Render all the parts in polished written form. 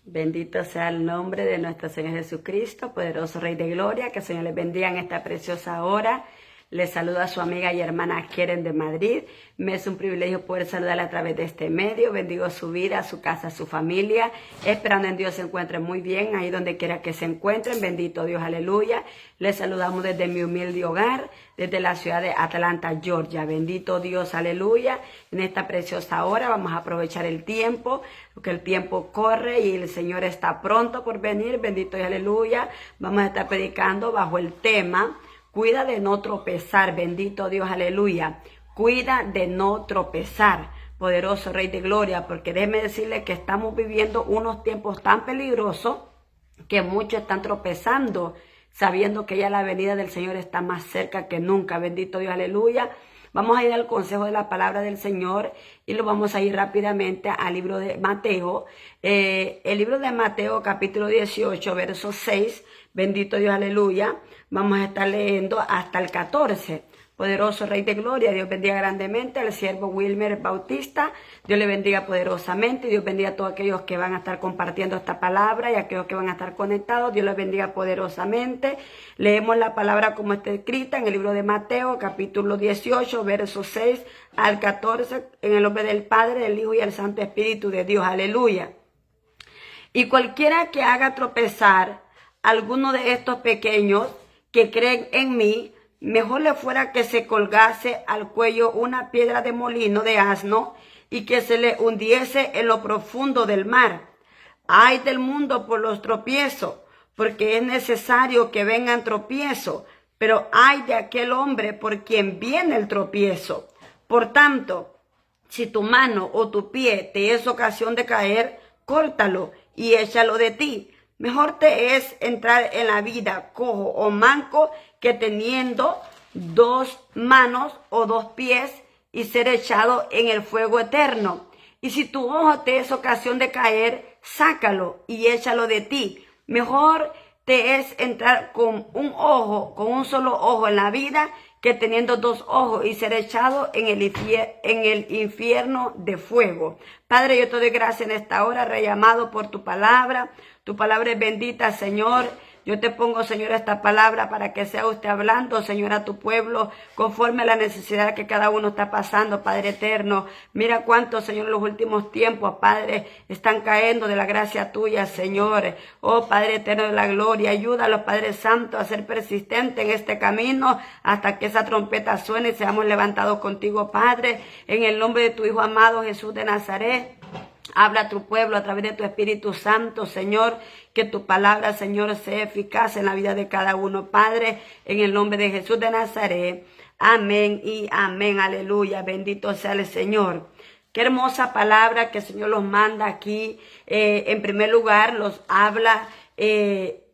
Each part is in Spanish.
Bendito sea el nombre de nuestro Señor Jesucristo, poderoso Rey de Gloria. Que el Señor les bendiga en esta preciosa hora. Les saluda a su amiga y hermana Keren de Madrid. Me es un privilegio poder saludarla a través de este medio. Bendigo su vida, su casa, su familia. Esperando en Dios se encuentren muy bien, ahí donde quiera que se encuentren. Bendito Dios, aleluya. Les saludamos desde mi humilde hogar, desde la ciudad de Atlanta, Georgia. Bendito Dios, aleluya. En esta preciosa hora vamos a aprovechar el tiempo, porque el tiempo corre y el Señor está pronto por venir. Bendito Dios, aleluya. Vamos a estar predicando bajo el tema: cuida de no tropezar. Bendito Dios, aleluya. Cuida de no tropezar, poderoso Rey de Gloria, porque déjeme decirle que estamos viviendo unos tiempos tan peligrosos que muchos están tropezando, sabiendo que ya la venida del Señor está más cerca que nunca. Bendito Dios, aleluya. Vamos a ir al consejo de la palabra del Señor y lo vamos a ir rápidamente al libro de Mateo. El libro de Mateo, capítulo 18, verso 6. Bendito Dios, aleluya. Vamos a estar leyendo hasta el 14. Poderoso Rey de Gloria, Dios bendiga grandemente al siervo Wilmer Bautista. Dios le bendiga poderosamente. Dios bendiga a todos aquellos que van a estar compartiendo esta palabra y a aquellos que van a estar conectados. Dios les bendiga poderosamente. Leemos la palabra como está escrita en el libro de Mateo, capítulo 18, versos 6 al 14, en el nombre del Padre, del Hijo y del Santo Espíritu de Dios. Aleluya. Y cualquiera que haga tropezar a alguno de estos pequeños que creen en mí, mejor le fuera que se colgase al cuello una piedra de molino de asno y que se le hundiese en lo profundo del mar. Ay del mundo por los tropiezos, porque es necesario que vengan tropiezos, pero ay de aquel hombre por quien viene el tropiezo. Por tanto, si tu mano o tu pie te es ocasión de caer, córtalo y échalo de ti. Mejor te es entrar en la vida cojo o manco que teniendo dos manos o dos pies y ser echado en el fuego eterno. Y si tu ojo te es ocasión de caer, sácalo y échalo de ti. Mejor te es entrar con un solo ojo en la vida, que teniendo dos ojos y ser echado en el infierno de fuego. Padre, yo te doy gracias en esta hora, Rey amado, por tu palabra. Tu palabra es bendita, Señor. Yo te pongo, Señor, esta palabra para que sea usted hablando, Señor, a tu pueblo, conforme a la necesidad que cada uno está pasando, Padre eterno. Mira cuántos, Señor, en los últimos tiempos, Padre, están cayendo de la gracia tuya, Señor. Oh, Padre eterno de la gloria, ayúdalos, Padre Santo, a ser persistente en este camino hasta que esa trompeta suene y seamos levantados contigo, Padre, en el nombre de tu Hijo amado, Jesús de Nazaret. Habla a tu pueblo a través de tu Espíritu Santo, Señor, que tu palabra, Señor, sea eficaz en la vida de cada uno, Padre, en el nombre de Jesús de Nazaret. Amén y amén, aleluya, bendito sea el Señor. Qué hermosa palabra que el Señor los manda aquí. En primer lugar, los habla,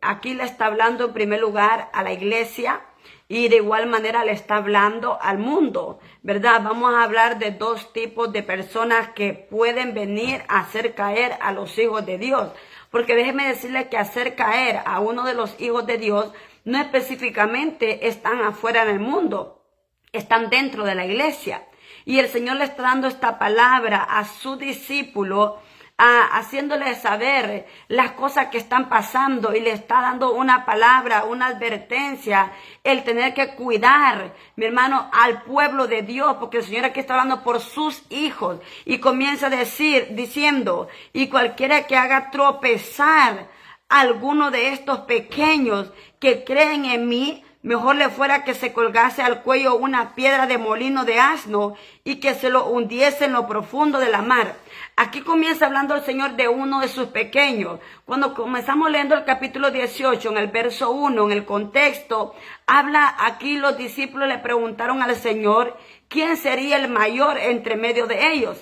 aquí le está hablando en primer lugar a la iglesia, y de igual manera le está hablando al mundo, ¿verdad? Vamos a hablar de dos tipos de personas que pueden venir a hacer caer a los hijos de Dios. Porque déjeme decirle que hacer caer a uno de los hijos de Dios no específicamente están afuera en el mundo, están dentro de la iglesia. Y el Señor le está dando esta palabra a su discípulo, haciéndole saber las cosas que están pasando, y le está dando una palabra, una advertencia, el tener que cuidar, mi hermano, al pueblo de Dios, porque el Señor aquí está hablando por sus hijos y comienza a diciendo, y cualquiera que haga tropezar a alguno de estos pequeños que creen en mí, mejor le fuera que se colgase al cuello una piedra de molino de asno y que se lo hundiese en lo profundo de la mar. Aquí comienza hablando el Señor de uno de sus pequeños. Cuando comenzamos leyendo el capítulo 18, en el verso 1, en el contexto, habla aquí, los discípulos le preguntaron al Señor quién sería el mayor entre medio de ellos.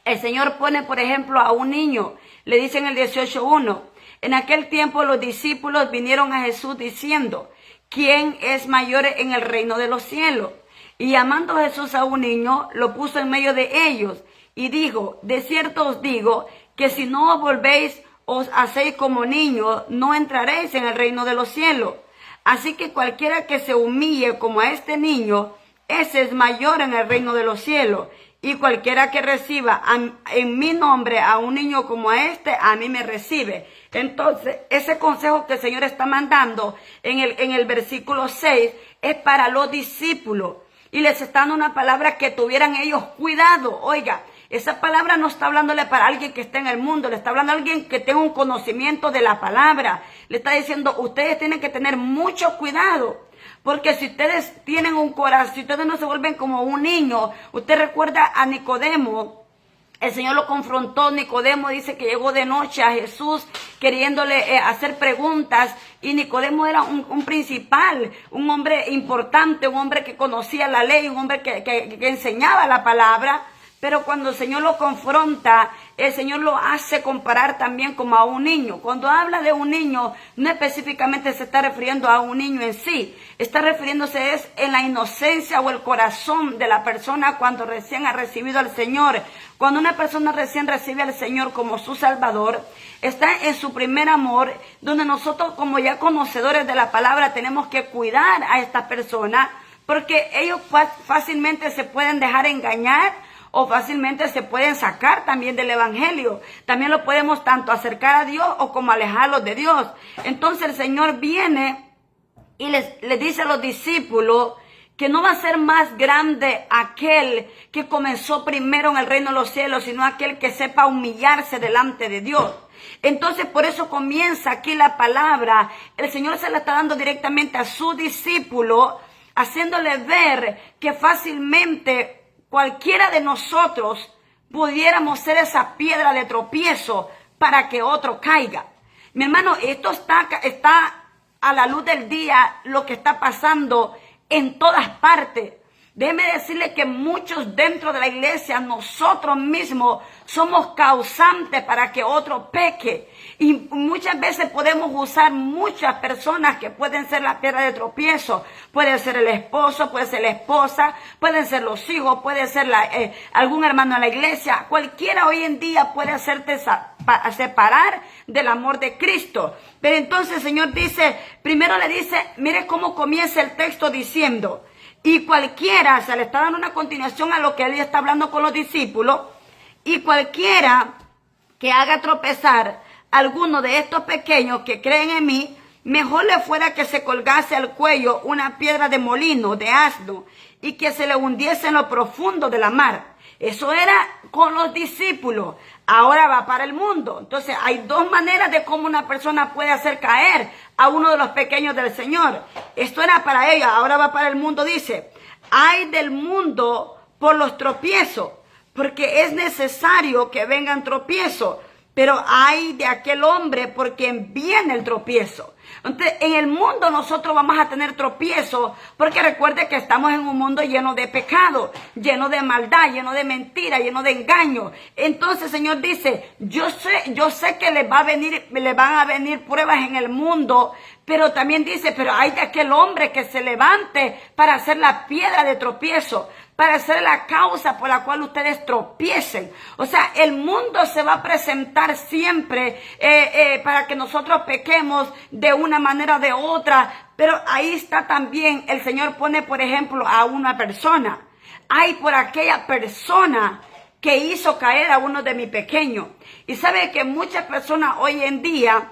El Señor pone, por ejemplo, a un niño. Le dice en el 18:1, en aquel tiempo los discípulos vinieron a Jesús diciendo, ¿quién es mayor en el reino de los cielos? Y llamando Jesús a un niño, lo puso en medio de ellos y dijo, de cierto os digo que si no os volvéis, os hacéis como niños, no entraréis en el reino de los cielos. Así que cualquiera que se humille como a este niño, ese es mayor en el reino de los cielos. y cualquiera que reciba en mi nombre a un niño como a este, a mí me recibe. Entonces, ese consejo que el Señor está mandando en el versículo 6 es para los discípulos. Y les está dando una palabra que tuvieran ellos cuidado. Oiga, esa palabra no está hablándole para alguien que esté en el mundo, le está hablando a alguien que tenga un conocimiento de la palabra. Le está diciendo, ustedes tienen que tener mucho cuidado. Porque si ustedes tienen un corazón, si ustedes no se vuelven como un niño, usted recuerda a Nicodemo. El Señor lo confrontó. Nicodemo dice que llegó de noche a Jesús queriéndole hacer preguntas, y Nicodemo era un principal, un hombre importante, un hombre que conocía la ley, un hombre que enseñaba la palabra. Pero cuando el Señor lo confronta, el Señor lo hace comparar también como a un niño. Cuando habla de un niño, no específicamente se está refiriendo a un niño en sí. Está refiriéndose en la inocencia o el corazón de la persona cuando recién ha recibido al Señor. Cuando una persona recién recibe al Señor como su Salvador, está en su primer amor, donde nosotros como ya conocedores de la palabra tenemos que cuidar a esta persona, porque ellos fácilmente se pueden dejar engañar, o fácilmente se pueden sacar también del evangelio. También lo podemos tanto acercar a Dios o como alejarlos de Dios. Entonces el Señor viene y les dice a los discípulos que no va a ser más grande aquel que comenzó primero en el reino de los cielos, sino aquel que sepa humillarse delante de Dios. Entonces por eso comienza aquí la palabra. El Señor se la está dando directamente a su discípulo, haciéndole ver que fácilmente cualquiera de nosotros pudiéramos ser esa piedra de tropiezo para que otro caiga. Mi hermano, esto está a la luz del día, lo que está pasando en todas partes. Déjeme decirle que muchos dentro de la iglesia, nosotros mismos somos causantes para que otro peque. Y muchas veces podemos usar muchas personas que pueden ser la piedra de tropiezo. Puede ser el esposo, puede ser la esposa, pueden ser los hijos, puede ser algún hermano en la iglesia. Cualquiera hoy en día puede hacerte separar del amor de Cristo. Pero entonces el Señor dice, primero le dice, mire cómo comienza el texto diciendo, y cualquiera, se le está dando una continuación a lo que él está hablando con los discípulos, y cualquiera que haga tropezar a alguno de estos pequeños que creen en mí, mejor le fuera que se colgase al cuello una piedra de molino, de asno, y que se le hundiese en lo profundo de la mar. Eso era con los discípulos. Ahora va para el mundo. Entonces hay dos maneras de cómo una persona puede hacer caer a uno de los pequeños del Señor. Esto era para ellos, ahora va para el mundo. Dice, ay del mundo por los tropiezos, porque es necesario que vengan tropiezos, pero ay de aquel hombre por quien viene el tropiezo. Entonces, en el mundo nosotros vamos a tener tropiezos, porque recuerde que estamos en un mundo lleno de pecado, lleno de maldad, lleno de mentira, lleno de engaño. Entonces el Señor dice, yo sé que les van a venir pruebas en el mundo, pero también dice, pero hay de aquel hombre que se levante para hacer la piedra de tropiezo, para ser la causa por la cual ustedes tropiecen. O sea, el mundo se va a presentar siempre para que nosotros pequemos de una manera o de otra. Pero ahí está también, el Señor pone, por ejemplo, a una persona. Ay, por aquella persona que hizo caer a uno de mis pequeños. Y sabe que muchas personas hoy en día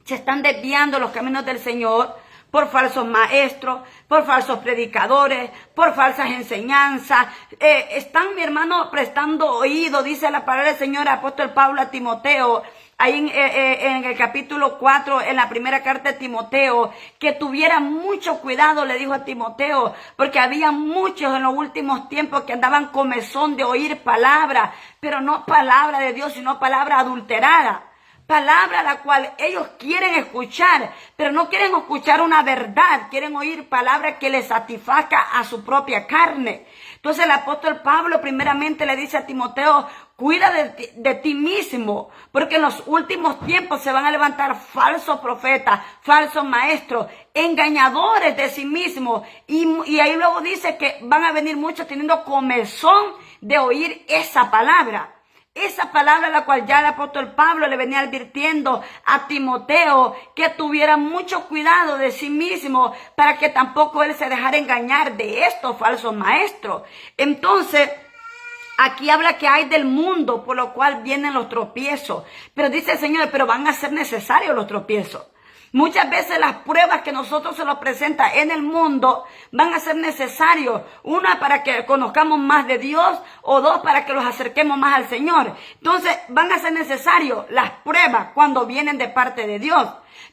se están desviando los caminos del Señor por falsos maestros, por falsos predicadores, por falsas enseñanzas. Están, mi hermano, prestando oído, dice la palabra del Señor, apóstol Pablo a Timoteo, ahí en el capítulo 4, en la primera carta de Timoteo, que tuviera mucho cuidado, le dijo a Timoteo, porque había muchos en los últimos tiempos que andaban comezón de oír palabra, pero no palabra de Dios, sino palabra adulterada. Palabra la cual ellos quieren escuchar, pero no quieren escuchar una verdad, quieren oír palabra que les satisfaga a su propia carne. Entonces el apóstol Pablo primeramente le dice a Timoteo, cuida de ti mismo, porque en los últimos tiempos se van a levantar falsos profetas, falsos maestros, engañadores de sí mismos. Y ahí luego dice que van a venir muchos teniendo comezón de oír esa palabra. Esa palabra la cual ya el apóstol Pablo le venía advirtiendo a Timoteo que tuviera mucho cuidado de sí mismo para que tampoco él se dejara engañar de estos falsos maestros. Entonces, Aquí habla que hay del mundo, por lo cual vienen los tropiezos. Pero dice el Señor, pero van a ser necesarios los tropiezos. Muchas veces las pruebas que nosotros se nos presenta en el mundo van a ser necesarios. Una, para que conozcamos más de Dios, o dos, para que los acerquemos más al Señor. Entonces, van a ser necesarios las pruebas cuando vienen de parte de Dios.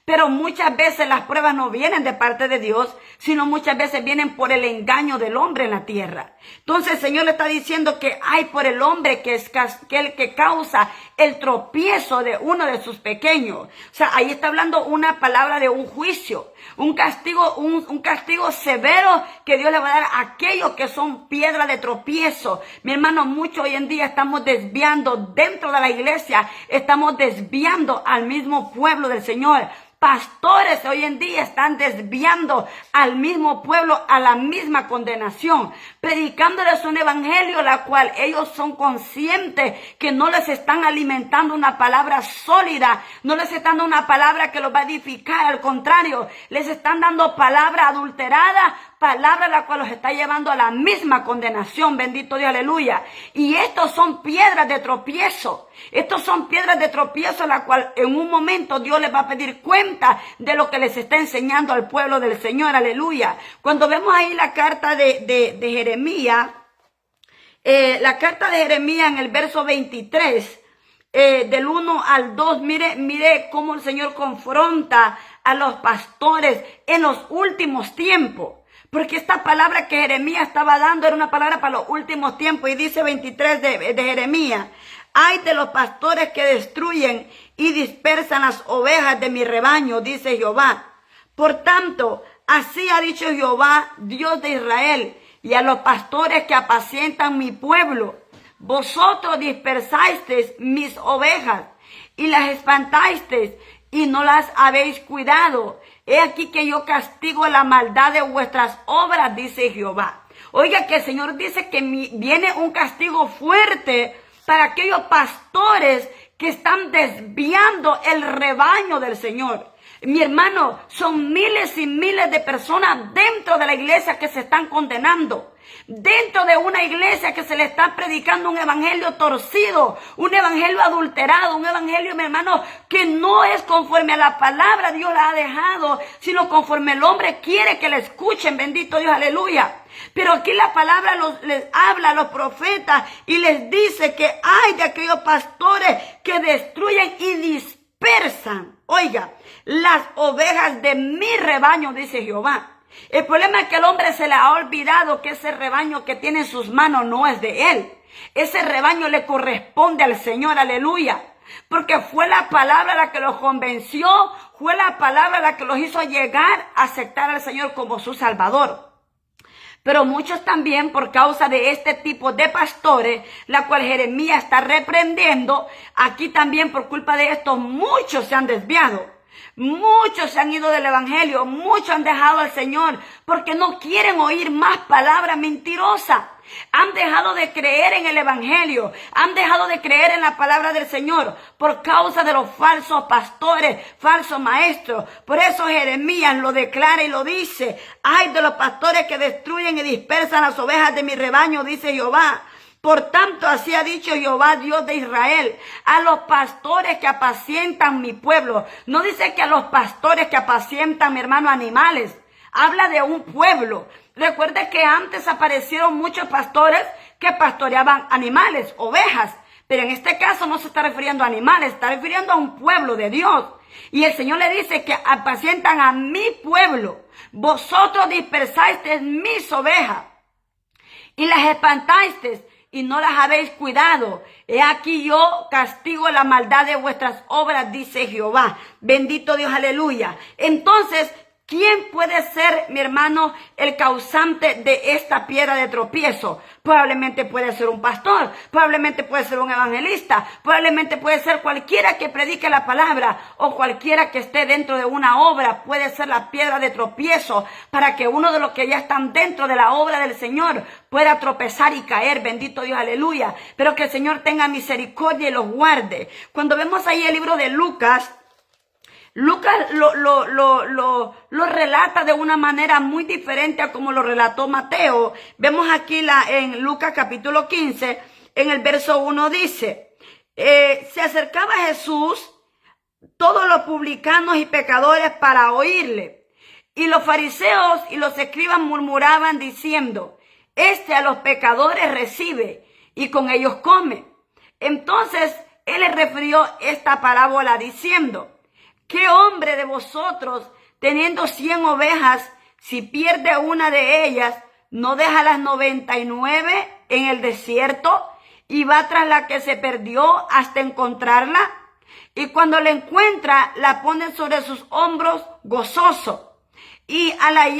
Pero muchas veces las pruebas no vienen de parte de Dios, sino muchas veces vienen por el engaño del hombre en la tierra. Entonces el Señor le está diciendo que hay por el hombre que es el que causa el tropiezo de uno de sus pequeños. O sea, ahí está hablando una palabra de un juicio, un castigo severo que Dios le va a dar a aquellos que son piedra de tropiezo. Mi hermano, mucho hoy en día estamos desviando dentro de la iglesia, estamos desviando al mismo pueblo del Señor. Pastores hoy en día están desviando al mismo pueblo a la misma condenación, predicándoles un evangelio la cual ellos son conscientes que no les están alimentando una palabra sólida, no les están dando una palabra que los va a edificar, al contrario, les están dando palabra adulterada, palabra la cual los está llevando a la misma condenación, bendito Dios, aleluya. Y estos son piedras de tropiezo. Estos son piedras de tropiezo, la cual en un momento Dios les va a pedir cuenta de lo que les está enseñando al pueblo del Señor, aleluya. Cuando vemos ahí la carta de Jeremías, la carta de Jeremías en el verso 23, del 1 al 2, mire cómo el Señor confronta a los pastores en los últimos tiempos. Porque esta palabra que Jeremías estaba dando era una palabra para los últimos tiempos. Y dice 23 de Jeremías: ay de los pastores que destruyen y dispersan las ovejas de mi rebaño, dice Jehová. Por tanto, así ha dicho Jehová, Dios de Israel, y a los pastores que apacientan mi pueblo: vosotros dispersasteis mis ovejas y las espantasteis y no las habéis cuidado. He aquí que yo castigo la maldad de vuestras obras, dice Jehová. Oiga, que el Señor dice que viene un castigo fuerte para aquellos pastores que están desviando el rebaño del Señor. Mi hermano, son miles y miles de personas dentro de la iglesia que se están condenando. Dentro de una iglesia que se le está predicando un evangelio torcido, un evangelio adulterado, un evangelio, mi hermano, que no es conforme a la palabra Dios la ha dejado, sino conforme el hombre quiere que le escuchen, bendito Dios, aleluya. Pero aquí la palabra les habla a los profetas y les dice que hay de aquellos pastores que destruyen y dispersan, oiga, las ovejas de mi rebaño, dice Jehová. El problema es que al hombre se le ha olvidado que ese rebaño que tiene en sus manos no es de él. Ese rebaño le corresponde al Señor, aleluya. Porque fue la palabra la que los convenció, fue la palabra la que los hizo llegar a aceptar al Señor como su Salvador. Pero muchos también, por causa de este tipo de pastores, la cual Jeremías está reprendiendo, aquí también por culpa de esto muchos se han desviado. Muchos se han ido del evangelio, muchos han dejado al Señor porque no quieren oír más palabras mentirosas. Han dejado de creer en el evangelio, han dejado de creer en la palabra del Señor por causa de los falsos pastores, falsos maestros. Por eso Jeremías lo declara y lo dice: ay de los pastores que destruyen y dispersan las ovejas de mi rebaño, dice Jehová. Por tanto, así ha dicho Jehová, Dios de Israel, a los pastores que apacientan mi pueblo. No dice que a los pastores que apacientan, mi hermano, animales. Habla de un pueblo. Recuerde que antes aparecieron muchos pastores que pastoreaban animales, ovejas. Pero en este caso no se está refiriendo a animales, está refiriendo a un pueblo de Dios. Y el Señor le dice que apacientan a mi pueblo. Vosotros dispersasteis mis ovejas y las espantasteis y no las habéis cuidado. He aquí yo castigo la maldad de vuestras obras, dice Jehová. Bendito Dios, aleluya. Entonces, ¿quién puede ser, mi hermano, el causante de esta piedra de tropiezo? Probablemente puede ser un pastor, probablemente puede ser un evangelista, probablemente puede ser cualquiera que predique la palabra o cualquiera que esté dentro de una obra. Puede ser la piedra de tropiezo para que uno de los que ya están dentro de la obra del Señor pueda tropezar y caer, bendito Dios, aleluya. Pero que el Señor tenga misericordia y los guarde. Cuando vemos ahí el libro de Lucas lo relata de una manera muy diferente a como lo relató Mateo. Vemos aquí en Lucas capítulo 15, en el verso 1 dice, se acercaba a Jesús todos los publicanos y pecadores para oírle. Y los fariseos y los escribas murmuraban diciendo, este a los pecadores recibe y con ellos come. Entonces él les refirió esta parábola diciendo, ¿qué hombre de vosotros, teniendo 100 ovejas, si pierde una de ellas, no deja las 99 en el desierto y va tras la que se perdió hasta encontrarla? Y cuando la encuentra, la pone sobre sus hombros gozoso. Y al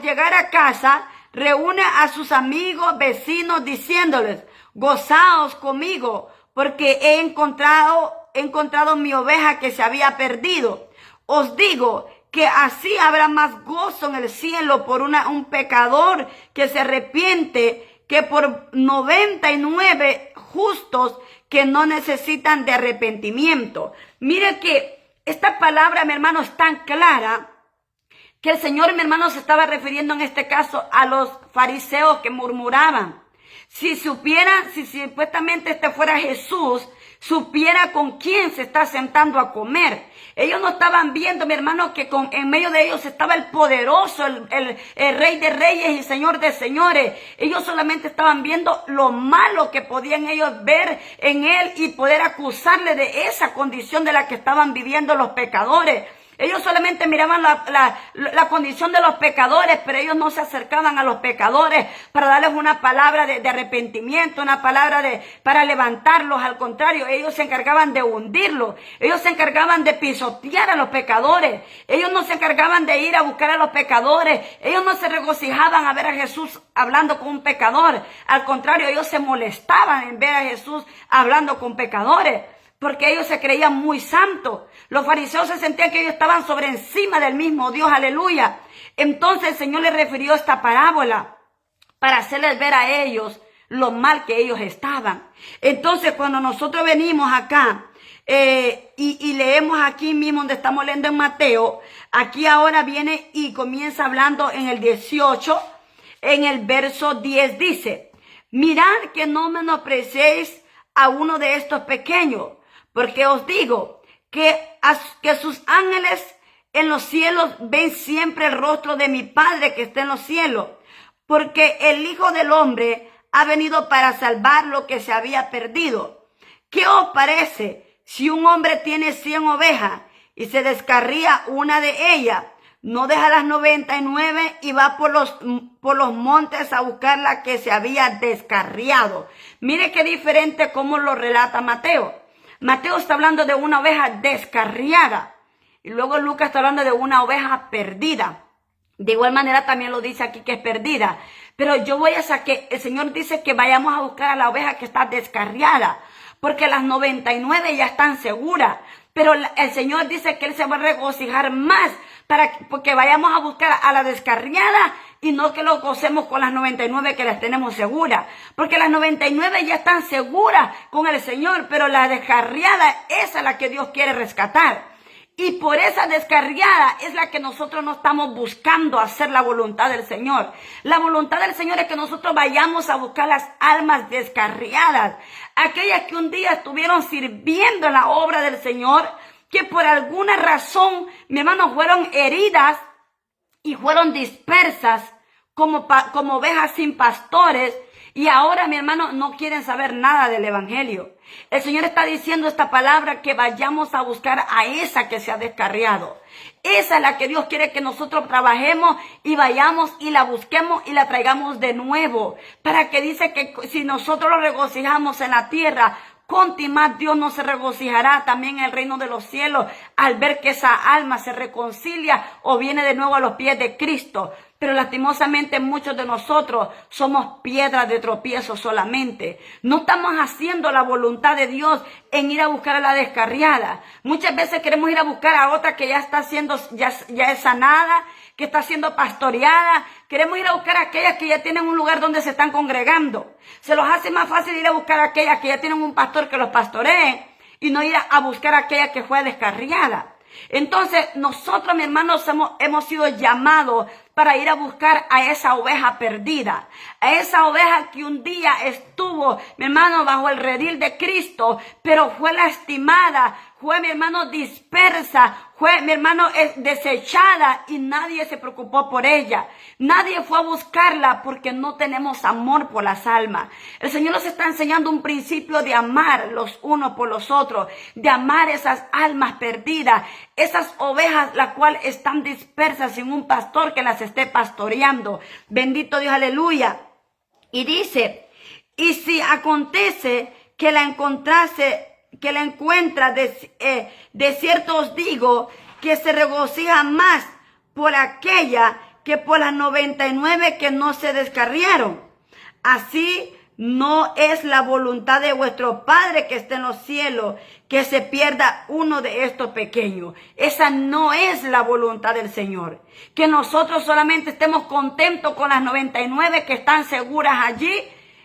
llegar a casa, reúne a sus amigos, vecinos, diciéndoles, gozaos conmigo, porque he encontrado mi oveja que se había perdido. Os digo que así habrá más gozo en el cielo por un pecador que se arrepiente que por 99 justos que no necesitan de arrepentimiento. Mire que esta palabra, mi hermano, es tan clara que el Señor, mi hermano, se estaba refiriendo en este caso a los fariseos que murmuraban. Si supuestamente este fuera Jesús, supiera con quién se está sentando a comer. Ellos no estaban viendo, mi hermano, que en medio de ellos estaba el poderoso, el Rey de Reyes y Señor de Señores. Ellos solamente estaban viendo lo malo que podían ellos ver en él y poder acusarle de esa condición de la que estaban viviendo los pecadores. Ellos solamente miraban la condición de los pecadores, pero ellos no se acercaban a los pecadores para darles una palabra de arrepentimiento, una palabra para levantarlos. Al contrario, ellos se encargaban de hundirlos. Ellos se encargaban de pisotear a los pecadores. Ellos no se encargaban de ir a buscar a los pecadores. Ellos no se regocijaban a ver a Jesús hablando con un pecador. Al contrario, ellos se molestaban en ver a Jesús hablando con pecadores, porque ellos se creían muy santos. Los fariseos se sentían que ellos estaban sobre encima del mismo Dios, aleluya. Entonces el Señor les refirió esta parábola para hacerles ver a ellos lo mal que ellos estaban. Entonces cuando nosotros venimos acá y leemos aquí mismo donde estamos leyendo en Mateo, aquí ahora viene y comienza hablando en el 18, en el verso 10 dice, mirad que no menospreciéis a uno de estos pequeños, porque os digo que sus ángeles en los cielos ven siempre el rostro de mi Padre que está en los cielos, porque el Hijo del Hombre ha venido para salvar lo que se había perdido. ¿Qué os parece si un hombre tiene 100 ovejas y se descarría una de ellas? No deja las 99 y va por los montes a buscar la que se había descarriado. Mire qué diferente cómo lo relata Mateo. Mateo está hablando de una oveja descarriada y luego Lucas está hablando de una oveja perdida. De igual manera también lo dice aquí que es perdida. Pero yo voy a que el Señor dice que vayamos a buscar a la oveja que está descarriada, porque las 99 ya están seguras. Pero el Señor dice que Él se va a regocijar más porque vayamos a buscar a la descarriada y no que lo gocemos con las 99 que las tenemos seguras. Porque las 99 ya están seguras con el Señor, pero la descarriada, esa es la que Dios quiere rescatar. Y por esa descarriada es la que nosotros no estamos buscando hacer la voluntad del Señor. La voluntad del Señor es que nosotros vayamos a buscar las almas descarriadas. Aquellas que un día estuvieron sirviendo en la obra del Señor, que por alguna razón, mi hermano, fueron heridas y fueron dispersas como ovejas sin pastores. Y ahora, mi hermano, no quieren saber nada del evangelio. El Señor está diciendo esta palabra que vayamos a buscar a esa que se ha descarriado. Esa es la que Dios quiere que nosotros trabajemos y vayamos y la busquemos y la traigamos de nuevo. Para que dice que si nosotros lo regocijamos en la tierra, cuánto más Dios nos regocijará también en el reino de los cielos al ver que esa alma se reconcilia o viene de nuevo a los pies de Cristo. Pero lastimosamente muchos de nosotros somos piedras de tropiezo solamente. No estamos haciendo la voluntad de Dios en ir a buscar a la descarriada. Muchas veces queremos ir a buscar a otra que ya está siendo, ya es sanada, que está siendo pastoreada. Queremos ir a buscar a aquellas que ya tienen un lugar donde se están congregando. Se los hace más fácil ir a buscar a aquellas que ya tienen un pastor que los pastoree y no ir a buscar a aquella que fue descarriada. Entonces, nosotros, mis hermanos, hemos sido llamados para ir a buscar a esa oveja perdida, a esa oveja que un día estuvo, mi hermano, bajo el redil de Cristo, pero fue lastimada, fue, mi hermano, dispersa, fue, mi hermano, desechada y nadie se preocupó por ella. Nadie fue a buscarla porque no tenemos amor por las almas. El Señor nos está enseñando un principio de amar los unos por los otros, de amar esas almas perdidas, esas ovejas las cuales están dispersas sin un pastor que las esté pastoreando. Bendito Dios, aleluya. Y dice, y si acontece que la encuentra, de cierto os digo que se regocija más por aquella que por las 99 que no se descarriaron. Así no es la voluntad de vuestro Padre que está en los cielos, que se pierda uno de estos pequeños. Esa no es la voluntad del Señor. Que nosotros solamente estemos contentos con las 99 que están seguras allí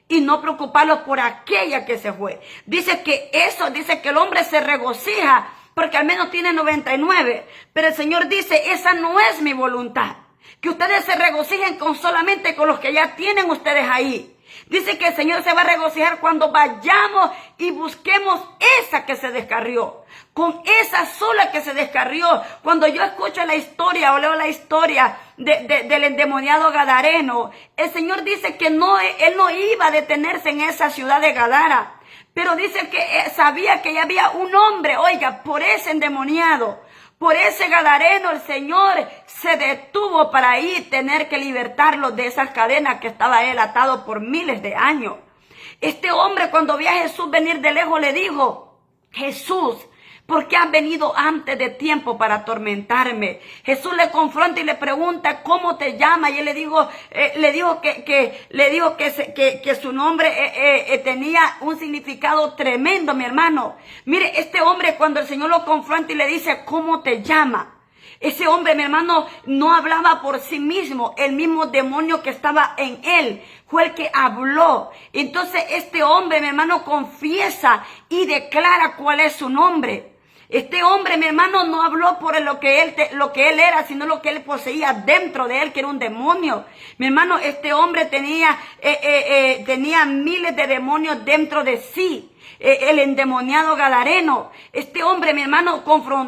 y no preocuparnos por aquella que se fue. Dice que el hombre se regocija porque al menos tiene 99. Pero el Señor dice, esa no es mi voluntad. Que ustedes se regocijen solamente con los que ya tienen ustedes ahí. Dice que el Señor se va a regocijar cuando vayamos y busquemos esa que se descarrió. Con esa sola que se descarrió. Cuando yo escucho la historia o leo la historia del endemoniado gadareno, el Señor dice que él no iba a detenerse en esa ciudad de Gadara. Pero dice que sabía que ya había un hombre, oiga, por ese endemoniado. Por ese gadareno el Señor se detuvo para ahí tener que libertarlo de esas cadenas que estaba él atado por miles de años. Este hombre cuando vio a Jesús venir de lejos le dijo, Jesús, ¿por qué has venido antes de tiempo para atormentarme? Jesús le confronta y le pregunta, ¿cómo te llamas? Y él le dijo que su nombre tenía un significado tremendo, mi hermano. Mire, este hombre cuando el Señor lo confronta y le dice, ¿cómo te llamas? Ese hombre, mi hermano, no hablaba por sí mismo. El mismo demonio que estaba en él fue el que habló. Entonces este hombre, mi hermano, confiesa y declara cuál es su nombre. Este hombre, mi hermano, no habló por lo que él era, sino lo que él poseía dentro de él, que era un demonio. Mi hermano, este hombre tenía miles de demonios dentro de sí. El endemoniado gadareno. Este hombre, mi hermano,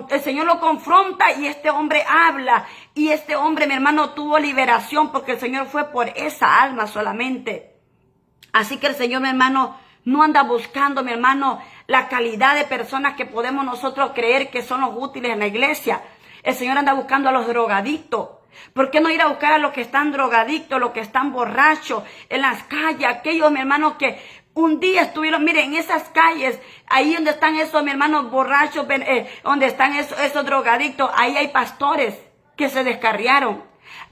el Señor lo confronta y este hombre habla. Y este hombre, mi hermano, tuvo liberación porque el Señor fue por esa alma solamente. Así que el Señor, mi hermano, no anda buscando, mi hermano, la calidad de personas que podemos nosotros creer que son los útiles en la iglesia. El Señor anda buscando a los drogadictos. ¿Por qué no ir a buscar a los que están drogadictos, los que están borrachos en las calles? Aquellos, mi hermano, que un día estuvieron, miren, en esas calles, ahí donde están esos, mi hermano, borrachos, donde están esos drogadictos, ahí hay pastores que se descarriaron.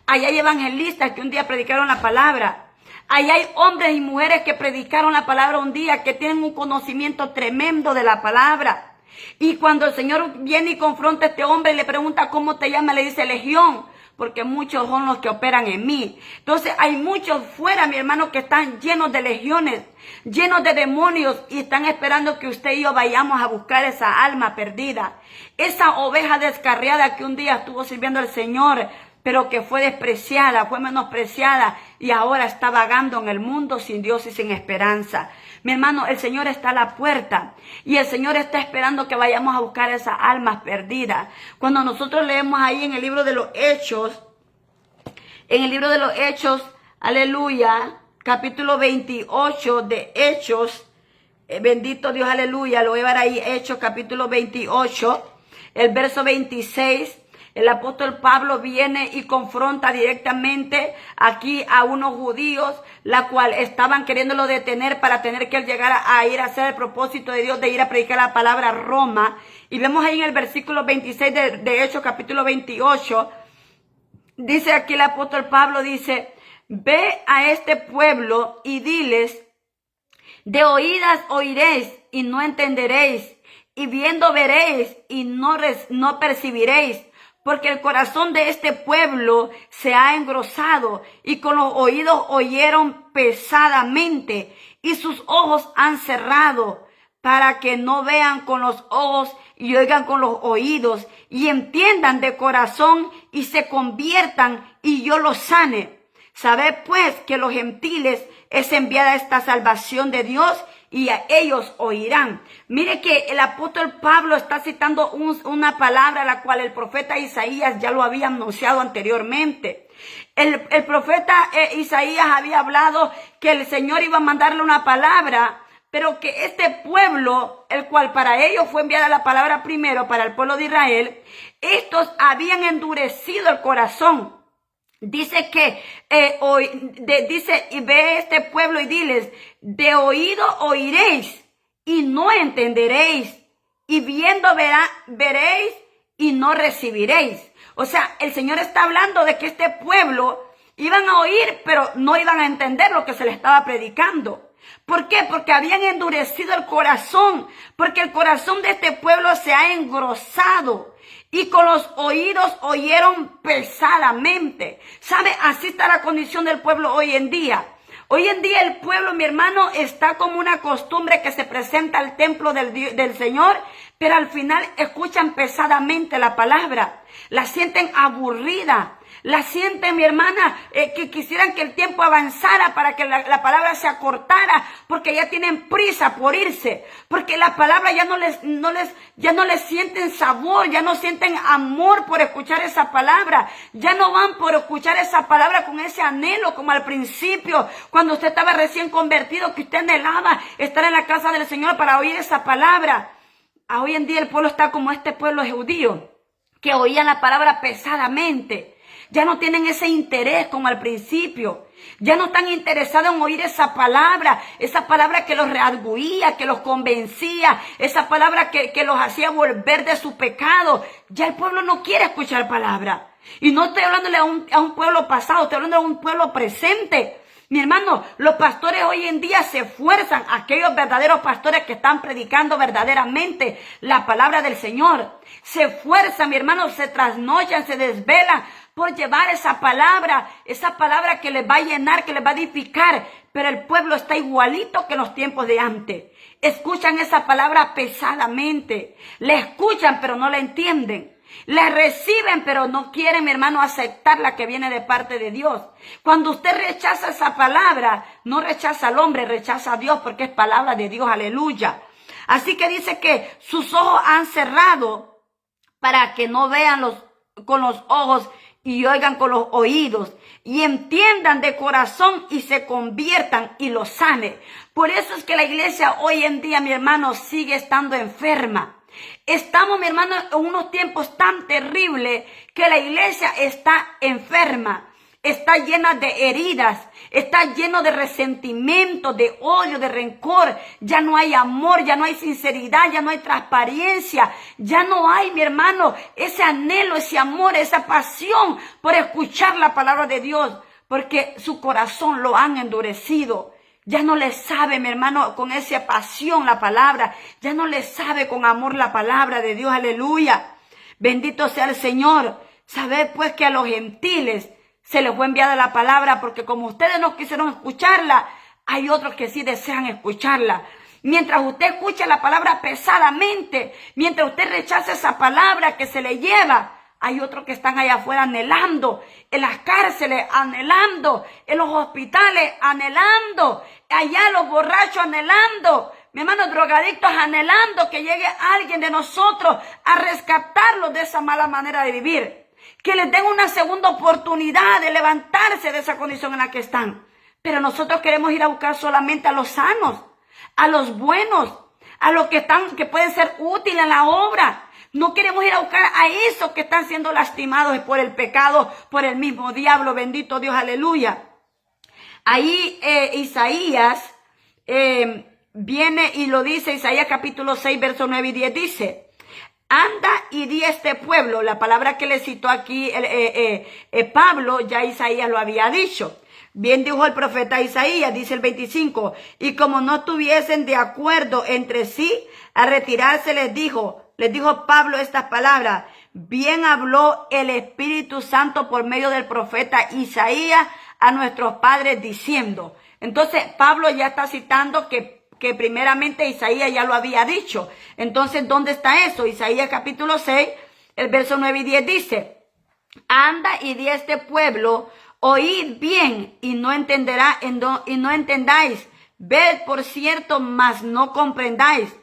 Ahí hay evangelistas que un día predicaron la palabra. Ahí hay hombres y mujeres que predicaron la palabra un día, que tienen un conocimiento tremendo de la palabra. Y cuando el Señor viene y confronta a este hombre y le pregunta cómo te llama, le dice Legión, porque muchos son los que operan en mí. Entonces hay muchos fuera, mi hermano, que están llenos de legiones, llenos de demonios y están esperando que usted y yo vayamos a buscar esa alma perdida, esa oveja descarriada que un día estuvo sirviendo al Señor, pero que fue despreciada, fue menospreciada y ahora está vagando en el mundo sin Dios y sin esperanza. Mi hermano, el Señor está a la puerta y el Señor está esperando que vayamos a buscar esas almas perdidas. Cuando nosotros leemos ahí en el libro de los Hechos, aleluya, capítulo 28 de Hechos, bendito Dios, aleluya, lo voy a ver ahí, Hechos capítulo 28, el verso 26. El apóstol Pablo viene y confronta directamente aquí a unos judíos, la cual estaban queriéndolo detener para tener que él llegar a ir a hacer el propósito de Dios de ir a predicar la palabra a Roma. Y vemos ahí en el versículo 26 de Hechos capítulo 28, dice aquí el apóstol Pablo, dice, ve a este pueblo y diles, de oídas oiréis y no entenderéis, y viendo veréis y no percibiréis. Porque el corazón de este pueblo se ha engrosado y con los oídos oyeron pesadamente y sus ojos han cerrado para que no vean con los ojos y oigan con los oídos y entiendan de corazón y se conviertan y yo los sane. Sabed pues que los gentiles es enviada esta salvación de Dios y a ellos oirán. Mire que el apóstol Pablo está citando una palabra la cual el profeta Isaías ya lo había anunciado anteriormente. El profeta Isaías había hablado que el Señor iba a mandarle una palabra, pero que este pueblo, el cual para ellos fue enviada la palabra primero, para el pueblo de Israel, estos habían endurecido el corazón. Dice que, dice, y ve este pueblo y diles, de oído oiréis y no entenderéis, y viendo veréis y no recibiréis. O sea, el Señor está hablando de que este pueblo iban a oír, pero no iban a entender lo que se les estaba predicando. ¿Por qué? Porque habían endurecido el corazón, porque el corazón de este pueblo se ha engrosado. Y con los oídos oyeron pesadamente. ¿Sabe? Así está la condición del pueblo hoy en día. Hoy en día el pueblo, mi hermano, está como una costumbre que se presenta al templo del Señor, pero al final escuchan pesadamente la palabra. La sienten aburrida. La sienten, mi hermana, que quisieran que el tiempo avanzara para que la palabra se acortara, porque ya tienen prisa por irse, porque la palabra ya no les sienten sabor, ya no sienten amor por escuchar esa palabra, ya no van por escuchar esa palabra con ese anhelo como al principio, cuando usted estaba recién convertido, que usted anhelaba estar en la casa del Señor para oír esa palabra. Hoy en día el pueblo está como este pueblo judío, que oían la palabra pesadamente. Ya no tienen ese interés como al principio. Ya no están interesados en oír esa palabra que los redarguía, que los convencía, esa palabra que los hacía volver de su pecado. Ya el pueblo no quiere escuchar palabra. Y no estoy hablándole a un pueblo pasado, estoy hablando a un pueblo presente. Mi hermano, los pastores hoy en día se esfuerzan, aquellos verdaderos pastores que están predicando verdaderamente la palabra del Señor. Se esfuerzan, mi hermano, se trasnochan, se desvelan por llevar esa palabra que les va a llenar, que les va a edificar. Pero el pueblo está igualito que en los tiempos de antes. Escuchan esa palabra pesadamente. La escuchan, pero no la entienden. La reciben, pero no quieren, mi hermano, aceptar la que viene de parte de Dios. Cuando usted rechaza esa palabra, no rechaza al hombre, rechaza a Dios, porque es palabra de Dios, aleluya. Así que dice que sus ojos han cerrado para que no vean con los ojos y oigan con los oídos, y entiendan de corazón y se conviertan y los sane. Por eso es que la iglesia hoy en día, mi hermano, sigue estando enferma. Estamos, mi hermano, en unos tiempos tan terribles que la iglesia está enferma, está llena de heridas, está lleno de resentimiento, de odio, de rencor. Ya no hay amor, ya no hay sinceridad, ya no hay transparencia, ya no hay, mi hermano, ese anhelo, ese amor, esa pasión por escuchar la palabra de Dios, porque su corazón lo han endurecido. Ya no le sabe, mi hermano, con esa pasión la palabra. Ya no le sabe con amor la palabra de Dios. Aleluya. Bendito sea el Señor. Sabed pues que a los gentiles se les fue enviada la palabra, porque como ustedes no quisieron escucharla, hay otros que sí desean escucharla. Mientras usted escucha la palabra pesadamente, mientras usted rechaza esa palabra que se le lleva, hay otros que están allá afuera anhelando, en las cárceles anhelando, en los hospitales anhelando, allá los borrachos anhelando, mi hermano, drogadictos anhelando que llegue alguien de nosotros a rescatarlos de esa mala manera de vivir. Que les den una segunda oportunidad de levantarse de esa condición en la que están. Pero nosotros queremos ir a buscar solamente a los sanos, a los buenos, a los que pueden ser útiles en la obra. No queremos ir a buscar a esos que están siendo lastimados por el pecado, por el mismo diablo. Bendito Dios, aleluya. Ahí Isaías viene y lo dice, Isaías capítulo 6, verso 9 y 10 dice: anda y di a este pueblo. La palabra que le citó aquí Pablo, ya Isaías lo había dicho. Bien dijo el profeta Isaías, dice el 25, y como no estuviesen de acuerdo entre sí, a retirarse les dijo Pablo estas palabras: bien habló el Espíritu Santo por medio del profeta Isaías a nuestros padres diciendo. Entonces Pablo ya está citando que primeramente Isaías ya lo había dicho. Entonces, ¿dónde está eso? Isaías capítulo 6, el verso 9 y 10 dice: anda y di a este pueblo, oíd bien y no entendáis, ved por cierto, mas no comprendáis.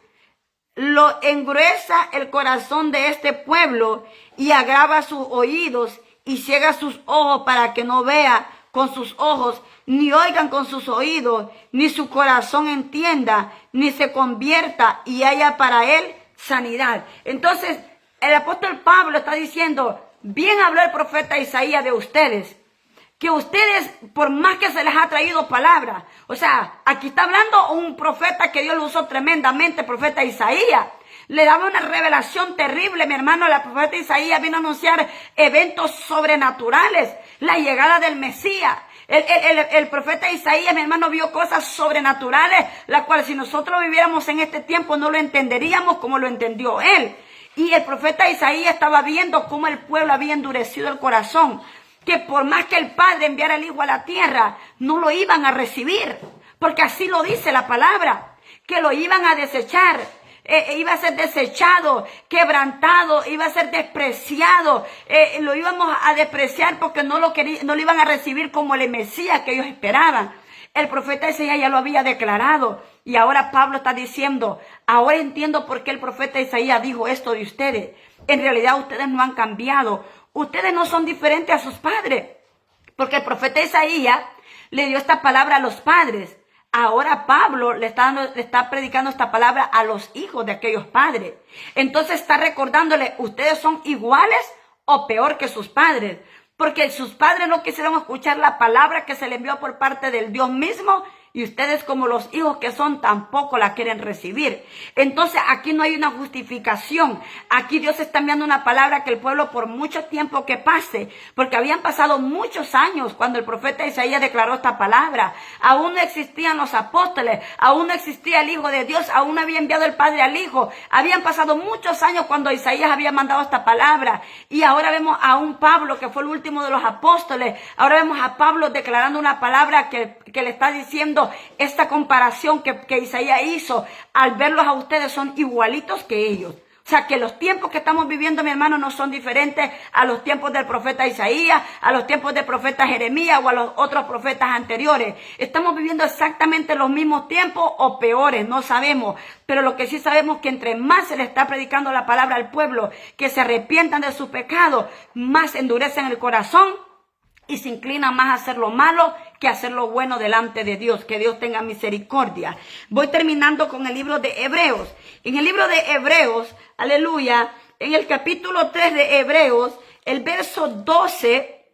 Lo engruesa el corazón de este pueblo y agrava sus oídos y ciega sus ojos para que no vea con sus ojos, ni oigan con sus oídos, ni su corazón entienda, ni se convierta y haya para él sanidad. Entonces, el apóstol Pablo está diciendo, bien habló el profeta Isaías de ustedes, que ustedes, por más que se les ha traído palabra, o sea, aquí está hablando un profeta que Dios lo usó tremendamente, el profeta Isaías. Le daba una revelación terrible, mi hermano. La profeta Isaías vino a anunciar eventos sobrenaturales, la llegada del Mesías. El profeta Isaías, mi hermano, vio cosas sobrenaturales, las cuales si nosotros viviéramos en este tiempo no lo entenderíamos como lo entendió él. Y el profeta Isaías estaba viendo cómo el pueblo había endurecido el corazón, que por más que el Padre enviara al Hijo a la tierra, no lo iban a recibir, porque así lo dice la palabra, que lo iban a desechar. Iba a ser desechado, quebrantado, iba a ser despreciado, lo íbamos a despreciar porque no lo iban a recibir como el Mesías que ellos esperaban. El profeta Isaías ya lo había declarado y ahora Pablo está diciendo, ahora entiendo por qué el profeta Isaías dijo esto de ustedes. En realidad ustedes no han cambiado, ustedes no son diferentes a sus padres, porque el profeta Isaías le dio esta palabra a los padres. Ahora Pablo le está predicando esta palabra a los hijos de aquellos padres. Entonces está recordándole, ustedes son iguales o peor que sus padres. Porque sus padres no quisieron escuchar la palabra que se le envió por parte del Dios mismo. Y ustedes como los hijos que son tampoco la quieren recibir. Entonces aquí no hay una justificación. Aquí Dios está enviando una palabra que el pueblo por mucho tiempo que pase. Porque habían pasado muchos años cuando el profeta Isaías declaró esta palabra. Aún no existían los apóstoles. Aún no existía el Hijo de Dios. Aún no había enviado el Padre al Hijo. Habían pasado muchos años cuando Isaías había mandado esta palabra. Y ahora vemos a un Pablo que fue el último de los apóstoles. Ahora vemos a Pablo declarando una palabra que le está diciendo esta comparación que Isaías hizo. Al verlos a ustedes son igualitos que ellos. O sea que los tiempos que estamos viviendo, mi hermano, no son diferentes a los tiempos del profeta Isaías, a los tiempos del profeta Jeremías o a los otros profetas anteriores. Estamos viviendo exactamente los mismos tiempos o peores, no sabemos. Pero lo que sí sabemos es que entre más se le está predicando la palabra al pueblo, que se arrepientan de sus pecados, más endurecen el corazón y se inclina más a hacer lo malo que a hacer lo bueno delante de Dios. Que Dios tenga misericordia. Voy terminando con el libro de Hebreos. En el libro de Hebreos, aleluya, en el capítulo 3 de Hebreos, el verso 12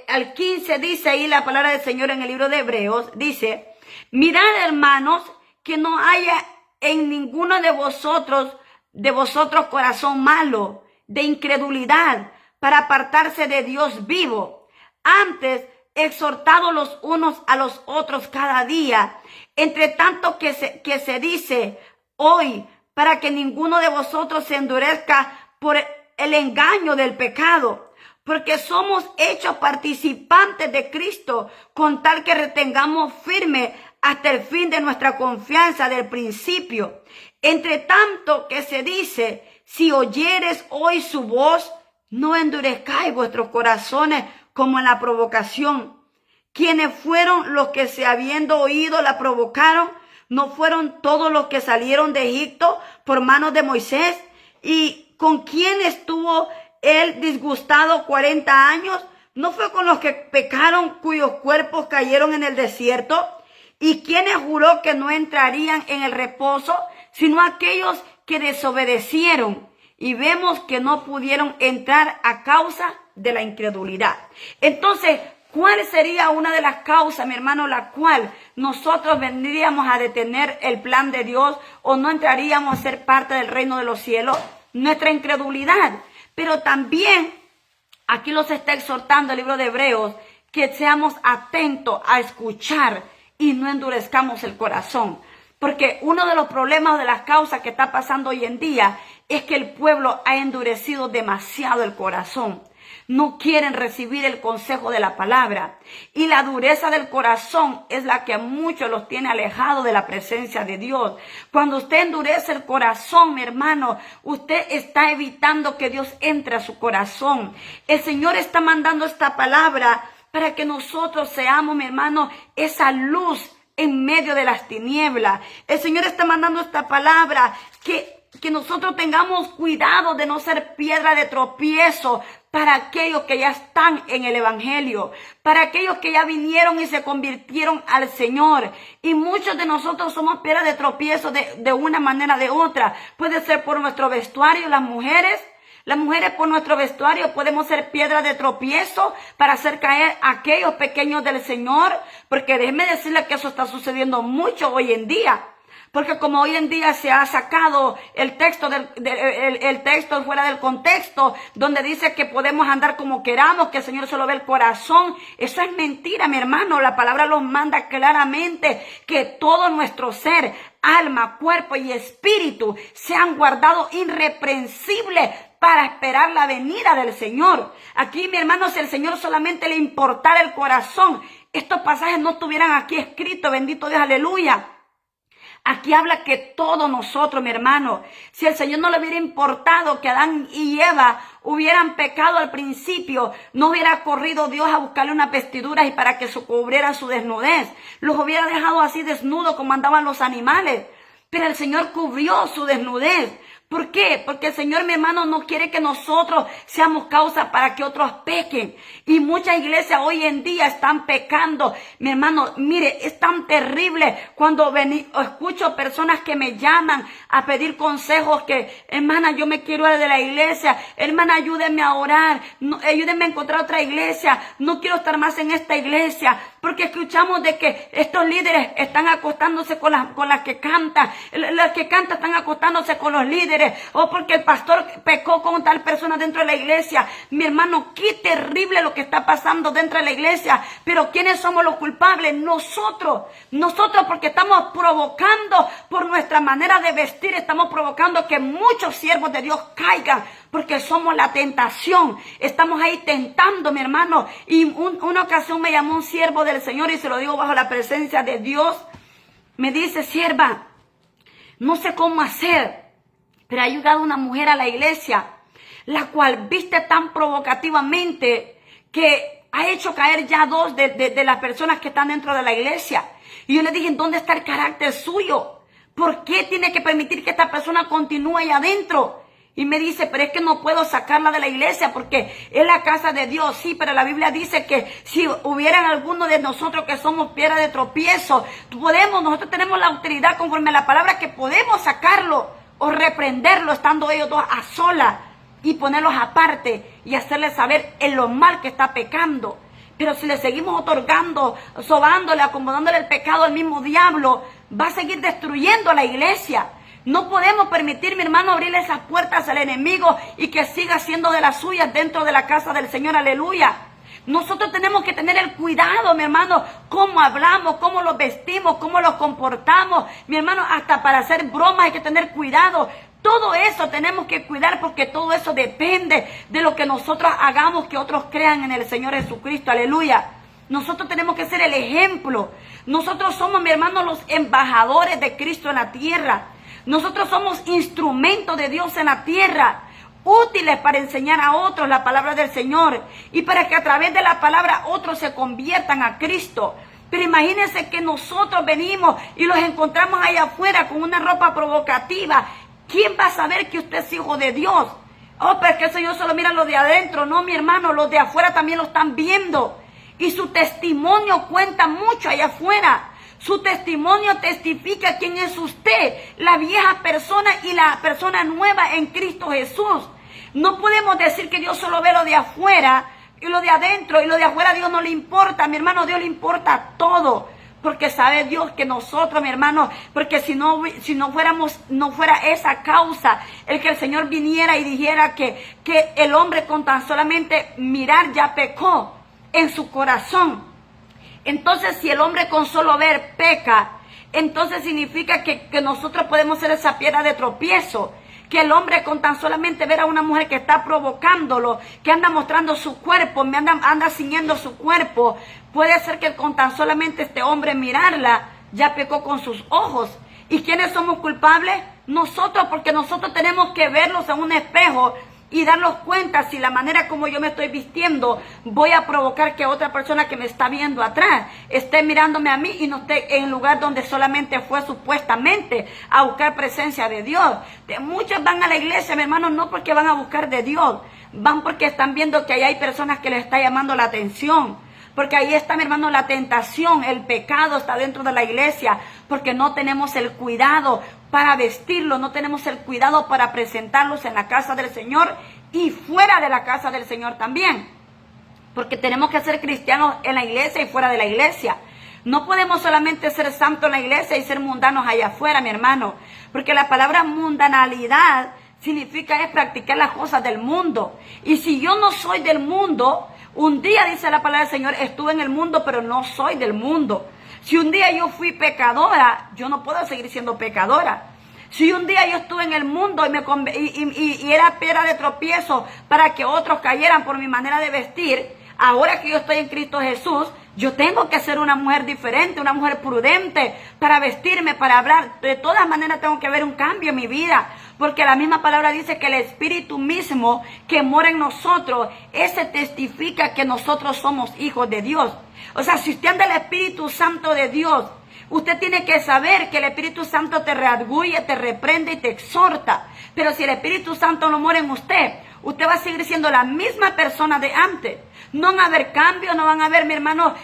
al 15 dice ahí la palabra del Señor en el libro de Hebreos, dice, mirad hermanos, que no haya en ninguno de vosotros corazón malo, de incredulidad, para apartarse de Dios vivo. Antes, exhortados los unos a los otros cada día, entre tanto que se dice hoy, para que ninguno de vosotros se endurezca por el engaño del pecado, porque somos hechos participantes de Cristo, con tal que retengamos firme hasta el fin de nuestra confianza del principio. Entre tanto que se dice, si oyeres hoy su voz, no endurezcáis vuestros corazones como en la provocación. Quienes fueron los que se habiendo oído la provocaron, no fueron todos los que salieron de Egipto por manos de Moisés. ¿Y con quién estuvo él disgustado 40 años? ¿No fue con los que pecaron, cuyos cuerpos cayeron en el desierto? ¿Y quiénes juró que no entrarían en el reposo, sino aquellos que desobedecieron? Y vemos que no pudieron entrar a causa de la incredulidad. Entonces, ¿cuál sería una de las causas, mi hermano, la cual nosotros vendríamos a detener el plan de Dios o no entraríamos a ser parte del reino de los cielos? Nuestra incredulidad. Pero también, aquí los está exhortando el libro de Hebreos, que seamos atentos a escuchar y no endurezcamos el corazón. Porque uno de los problemas de las causas que está pasando hoy en día es que el pueblo ha endurecido demasiado el corazón. no quieren recibir el consejo de la palabra. Y la dureza del corazón es la que a muchos los tiene alejados de la presencia de Dios. Cuando usted endurece el corazón, mi hermano, usted está evitando que Dios entre a su corazón. El Señor está mandando esta palabra para que nosotros seamos, mi hermano, esa luz en medio de las tinieblas. El Señor está mandando esta palabra que nosotros tengamos cuidado de no ser piedra de tropiezo para aquellos que ya están en el Evangelio, para aquellos que ya vinieron y se convirtieron al Señor. Y muchos de nosotros somos piedra de tropiezo de una manera o de otra. Puede ser por nuestro vestuario, las mujeres por nuestro vestuario podemos ser piedra de tropiezo para hacer caer a aquellos pequeños del Señor, porque déjeme decirle que eso está sucediendo mucho hoy en día. Porque como hoy en día se ha sacado el texto el texto fuera del contexto, donde dice que podemos andar como queramos, que el Señor solo ve el corazón. Eso es mentira, mi hermano. La palabra nos manda claramente que todo nuestro ser, alma, cuerpo y espíritu sean guardados irreprensibles para esperar la venida del Señor. Aquí, mi hermano, si el Señor solamente le importara el corazón, estos pasajes no estuvieran aquí escritos. Bendito Dios, aleluya. Aquí habla que todos nosotros, mi hermano, si el Señor no le hubiera importado que Adán y Eva hubieran pecado al principio, no hubiera corrido Dios a buscarle unas vestiduras y para que se cubriera su desnudez. Los hubiera dejado así desnudos como andaban los animales. Pero el Señor cubrió su desnudez. ¿Por qué? Porque el Señor, mi hermano, no quiere que nosotros seamos causa para que otros pequen. Y muchas iglesias hoy en día están pecando. Mi hermano, mire, es tan terrible cuando escucho personas que me llaman a pedir consejos que, hermana, yo me quiero ir de la iglesia. Hermana, ayúdenme a orar. No, ayúdenme a encontrar otra iglesia. No quiero estar más en esta iglesia. Porque escuchamos de que estos líderes están acostándose con las que cantan. Las que cantan están acostándose con los líderes. O porque el pastor pecó con tal persona dentro de la iglesia. Mi hermano, qué terrible lo que está pasando dentro de la iglesia. Pero ¿quiénes somos los culpables? Nosotros porque estamos provocando por nuestra manera de vestir, estamos provocando que muchos siervos de Dios caigan, porque somos la tentación. Estamos ahí tentando, mi hermano. Y una ocasión me llamó un siervo del Señor, y se lo digo bajo la presencia de Dios. Me dice: sierva, no sé cómo hacer, pero ha llegado una mujer a la iglesia, la cual viste tan provocativamente que ha hecho caer ya dos de las personas que están dentro de la iglesia. Y yo le dije: ¿dónde está el carácter suyo? ¿Por qué tiene que permitir que esta persona continúe ahí adentro? Y me dice: pero es que no puedo sacarla de la iglesia porque es la casa de Dios. Sí, pero la Biblia dice que si hubieran alguno de nosotros que somos piedra de tropiezo, nosotros tenemos la autoridad conforme a la palabra que podemos sacarlo o reprenderlo estando ellos dos a solas y ponerlos aparte y hacerles saber en lo mal que está pecando. Pero si le seguimos otorgando, sobándole, acomodándole el pecado al mismo diablo, va a seguir destruyendo la iglesia. No podemos permitir, mi hermano, abrirle esas puertas al enemigo y que siga haciendo de las suyas dentro de la casa del Señor, aleluya. Nosotros tenemos que tener el cuidado, mi hermano, cómo hablamos, cómo los vestimos, cómo los comportamos. Mi hermano, hasta para hacer bromas hay que tener cuidado. Todo eso tenemos que cuidar, porque todo eso depende de lo que nosotros hagamos, que otros crean en el Señor Jesucristo, aleluya. Nosotros tenemos que ser el ejemplo. Nosotros somos, mi hermano, los embajadores de Cristo en la tierra. Nosotros somos instrumentos de Dios en la tierra, útiles para enseñar a otros la palabra del Señor y para que a través de la palabra otros se conviertan a Cristo. Pero imagínense que nosotros venimos y los encontramos allá afuera con una ropa provocativa. ¿Quién va a saber que usted es hijo de Dios? Oh, pero es que el Señor solo mira lo de adentro. No, mi hermano, los de afuera también lo están viendo. Y su testimonio cuenta mucho allá afuera. Su testimonio testifica quién es usted, la vieja persona y la persona nueva en Cristo Jesús. No podemos decir que Dios solo ve lo de afuera y lo de adentro, y lo de afuera a Dios no le importa. Mi hermano, Dios le importa todo, porque sabe Dios que nosotros, mi hermano, porque si no fuera esa causa, el que el Señor viniera y dijera que el hombre con tan solamente mirar ya pecó en su corazón. Entonces, si el hombre con solo ver peca, entonces significa que nosotros podemos ser esa piedra de tropiezo. que el hombre con tan solamente ver a una mujer que está provocándolo, que anda mostrando su cuerpo, anda ciñendo su cuerpo, puede ser que con tan solamente este hombre mirarla, ya pecó con sus ojos. ¿Y quiénes somos culpables? Nosotros, porque nosotros tenemos que verlos en un espejo y darnos cuenta si la manera como yo me estoy vistiendo voy a provocar que otra persona que me está viendo atrás esté mirándome a mí y no esté en el lugar donde solamente fue supuestamente a buscar presencia de Dios. Muchos van a la iglesia, mi hermano, no porque van a buscar de Dios, van porque están viendo que ahí hay personas que les está llamando la atención. Porque ahí está, mi hermano, la tentación, el pecado está dentro de la iglesia, porque no tenemos el cuidado para vestirlos, no tenemos el cuidado para presentarlos en la casa del Señor y fuera de la casa del Señor también. Porque tenemos que ser cristianos en la iglesia y fuera de la iglesia. No podemos solamente ser santos en la iglesia y ser mundanos allá afuera, mi hermano. Porque la palabra mundanalidad significa es practicar las cosas del mundo. Y si yo no soy del mundo, un día dice la palabra del Señor, estuve en el mundo, pero no soy del mundo. Si un día yo fui pecadora, yo no puedo seguir siendo pecadora. Si un día yo estuve en el mundo y era piedra de tropiezo para que otros cayeran por mi manera de vestir, ahora que yo estoy en Cristo Jesús, yo tengo que ser una mujer diferente, una mujer prudente para vestirme, para hablar. De todas maneras tengo que ver un cambio en mi vida. Porque la misma palabra dice que el Espíritu mismo que mora en nosotros, ese testifica que nosotros somos hijos de Dios. O sea, si usted anda el Espíritu Santo de Dios, usted tiene que saber que el Espíritu Santo te redarguye, te reprende y te exhorta. Pero si el Espíritu Santo no mora en usted, usted va a seguir siendo la misma persona de antes. No van a haber cambios, no van a haber, mi hermano,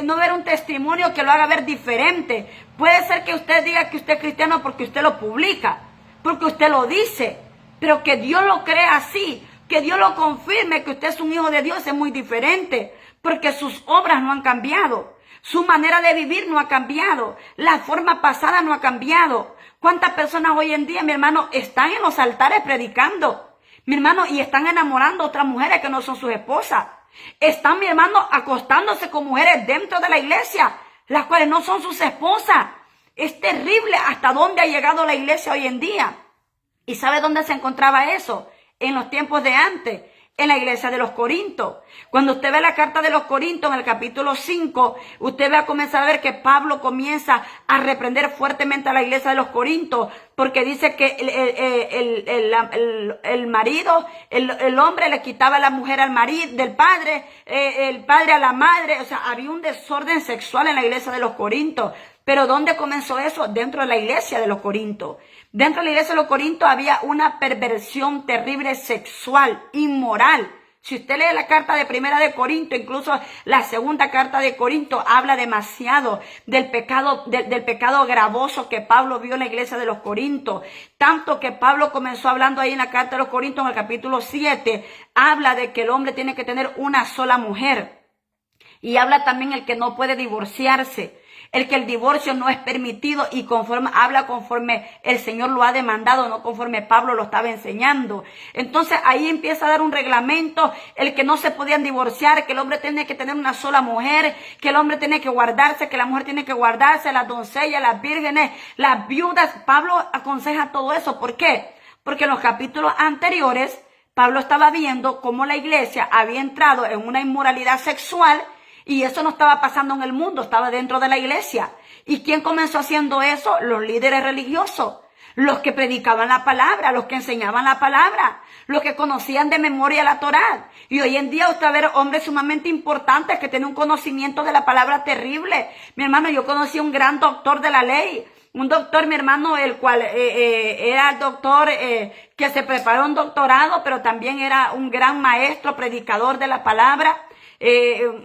no va a haber un testimonio que lo haga ver diferente. Puede ser que usted diga que usted es cristiano porque usted lo publica, porque usted lo dice, pero que Dios lo crea así, que Dios lo confirme que usted es un hijo de Dios es muy diferente, porque sus obras no han cambiado, su manera de vivir no ha cambiado, la forma pasada no ha cambiado. ¿Cuántas personas hoy en día, mi hermano, están en los altares predicando, mi hermano, y están enamorando a otras mujeres que no son sus esposas? Están, mi hermano, acostándose con mujeres dentro de la iglesia, las cuales no son sus esposas. Es terrible hasta dónde ha llegado la iglesia hoy en día. ¿Y sabe dónde se encontraba eso? En los tiempos de antes, en la iglesia de los Corintios. Cuando usted ve la carta de los Corintios en el capítulo 5, usted va a comenzar a ver que Pablo comienza a reprender fuertemente a la iglesia de los Corintios, porque dice que el marido, el hombre le quitaba a la mujer al marido, del padre, el padre a la madre. O sea, había un desorden sexual en la iglesia de los Corintios. Pero ¿dónde comenzó eso? Dentro de la iglesia de los Corintios. Dentro de la iglesia de los Corintios había una perversión terrible sexual, inmoral. Si usted lee la carta de Primera de Corinto, incluso la segunda carta de Corinto, habla demasiado del pecado gravoso que Pablo vio en la iglesia de los Corintios. Tanto que Pablo comenzó hablando ahí en la carta de los Corintios, en el capítulo 7, habla de que el hombre tiene que tener una sola mujer. Y habla también el que no puede divorciarse. El que el divorcio no es permitido y habla conforme el Señor lo ha demandado, no conforme Pablo lo estaba enseñando. Entonces ahí empieza a dar un reglamento, el que no se podían divorciar, que el hombre tiene que tener una sola mujer, que el hombre tiene que guardarse, que la mujer tiene que guardarse, las doncellas, las vírgenes, las viudas. Pablo aconseja todo eso. ¿Por qué? Porque en los capítulos anteriores, Pablo estaba viendo cómo la iglesia había entrado en una inmoralidad sexual. Y eso no estaba pasando en el mundo, estaba dentro de la iglesia. ¿Y quién comenzó haciendo eso? Los líderes religiosos, los que predicaban la palabra, los que enseñaban la palabra, los que conocían de memoria la Torá. Y hoy en día usted ve hombres sumamente importantes que tienen un conocimiento de la palabra terrible. Mi hermano, yo conocí a un gran doctor de la ley. Un doctor, mi hermano, el cual era el doctor que se preparó un doctorado, pero también era un gran maestro, predicador de la palabra.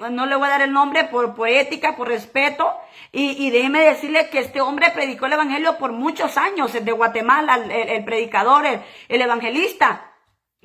No le voy a dar el nombre por ética, por respeto, y déjeme decirle que este hombre predicó el evangelio por muchos años, de Guatemala, el predicador, el evangelista,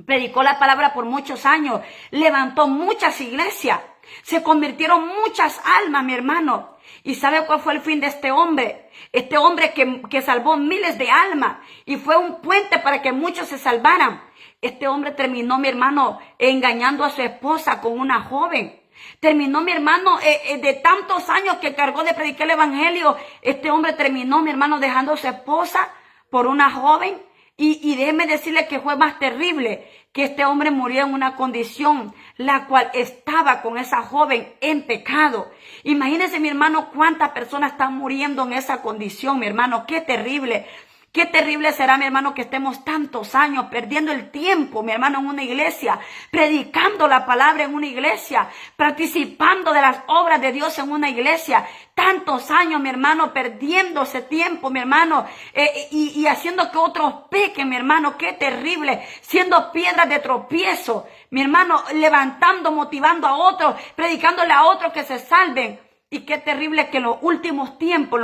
predicó la palabra por muchos años, levantó muchas iglesias, se convirtieron muchas almas, mi hermano. ¿Y sabe cuál fue el fin de este hombre? Este hombre que salvó miles de almas y fue un puente para que muchos se salvaran. Este hombre terminó, mi hermano, engañando a su esposa con una joven. Terminó, mi hermano, de tantos años que cargó de predicar el evangelio. Este hombre terminó, mi hermano, dejando a su esposa por una joven. Y déjeme decirle que fue más terrible que este hombre murió en una condición la cual estaba con esa joven en pecado. Imagínense, mi hermano, cuántas personas están muriendo en esa condición, mi hermano. Qué terrible. Qué terrible será, mi hermano, que estemos tantos años perdiendo el tiempo, mi hermano, en una iglesia, predicando la palabra en una iglesia, participando de las obras de Dios en una iglesia. Tantos años, mi hermano, perdiendo ese tiempo, mi hermano, y haciendo que otros pequen, mi hermano. Qué terrible, siendo piedras de tropiezo, mi hermano, levantando, motivando a otros, predicándole a otros que se salven. Y qué terrible que en los últimos tiempos,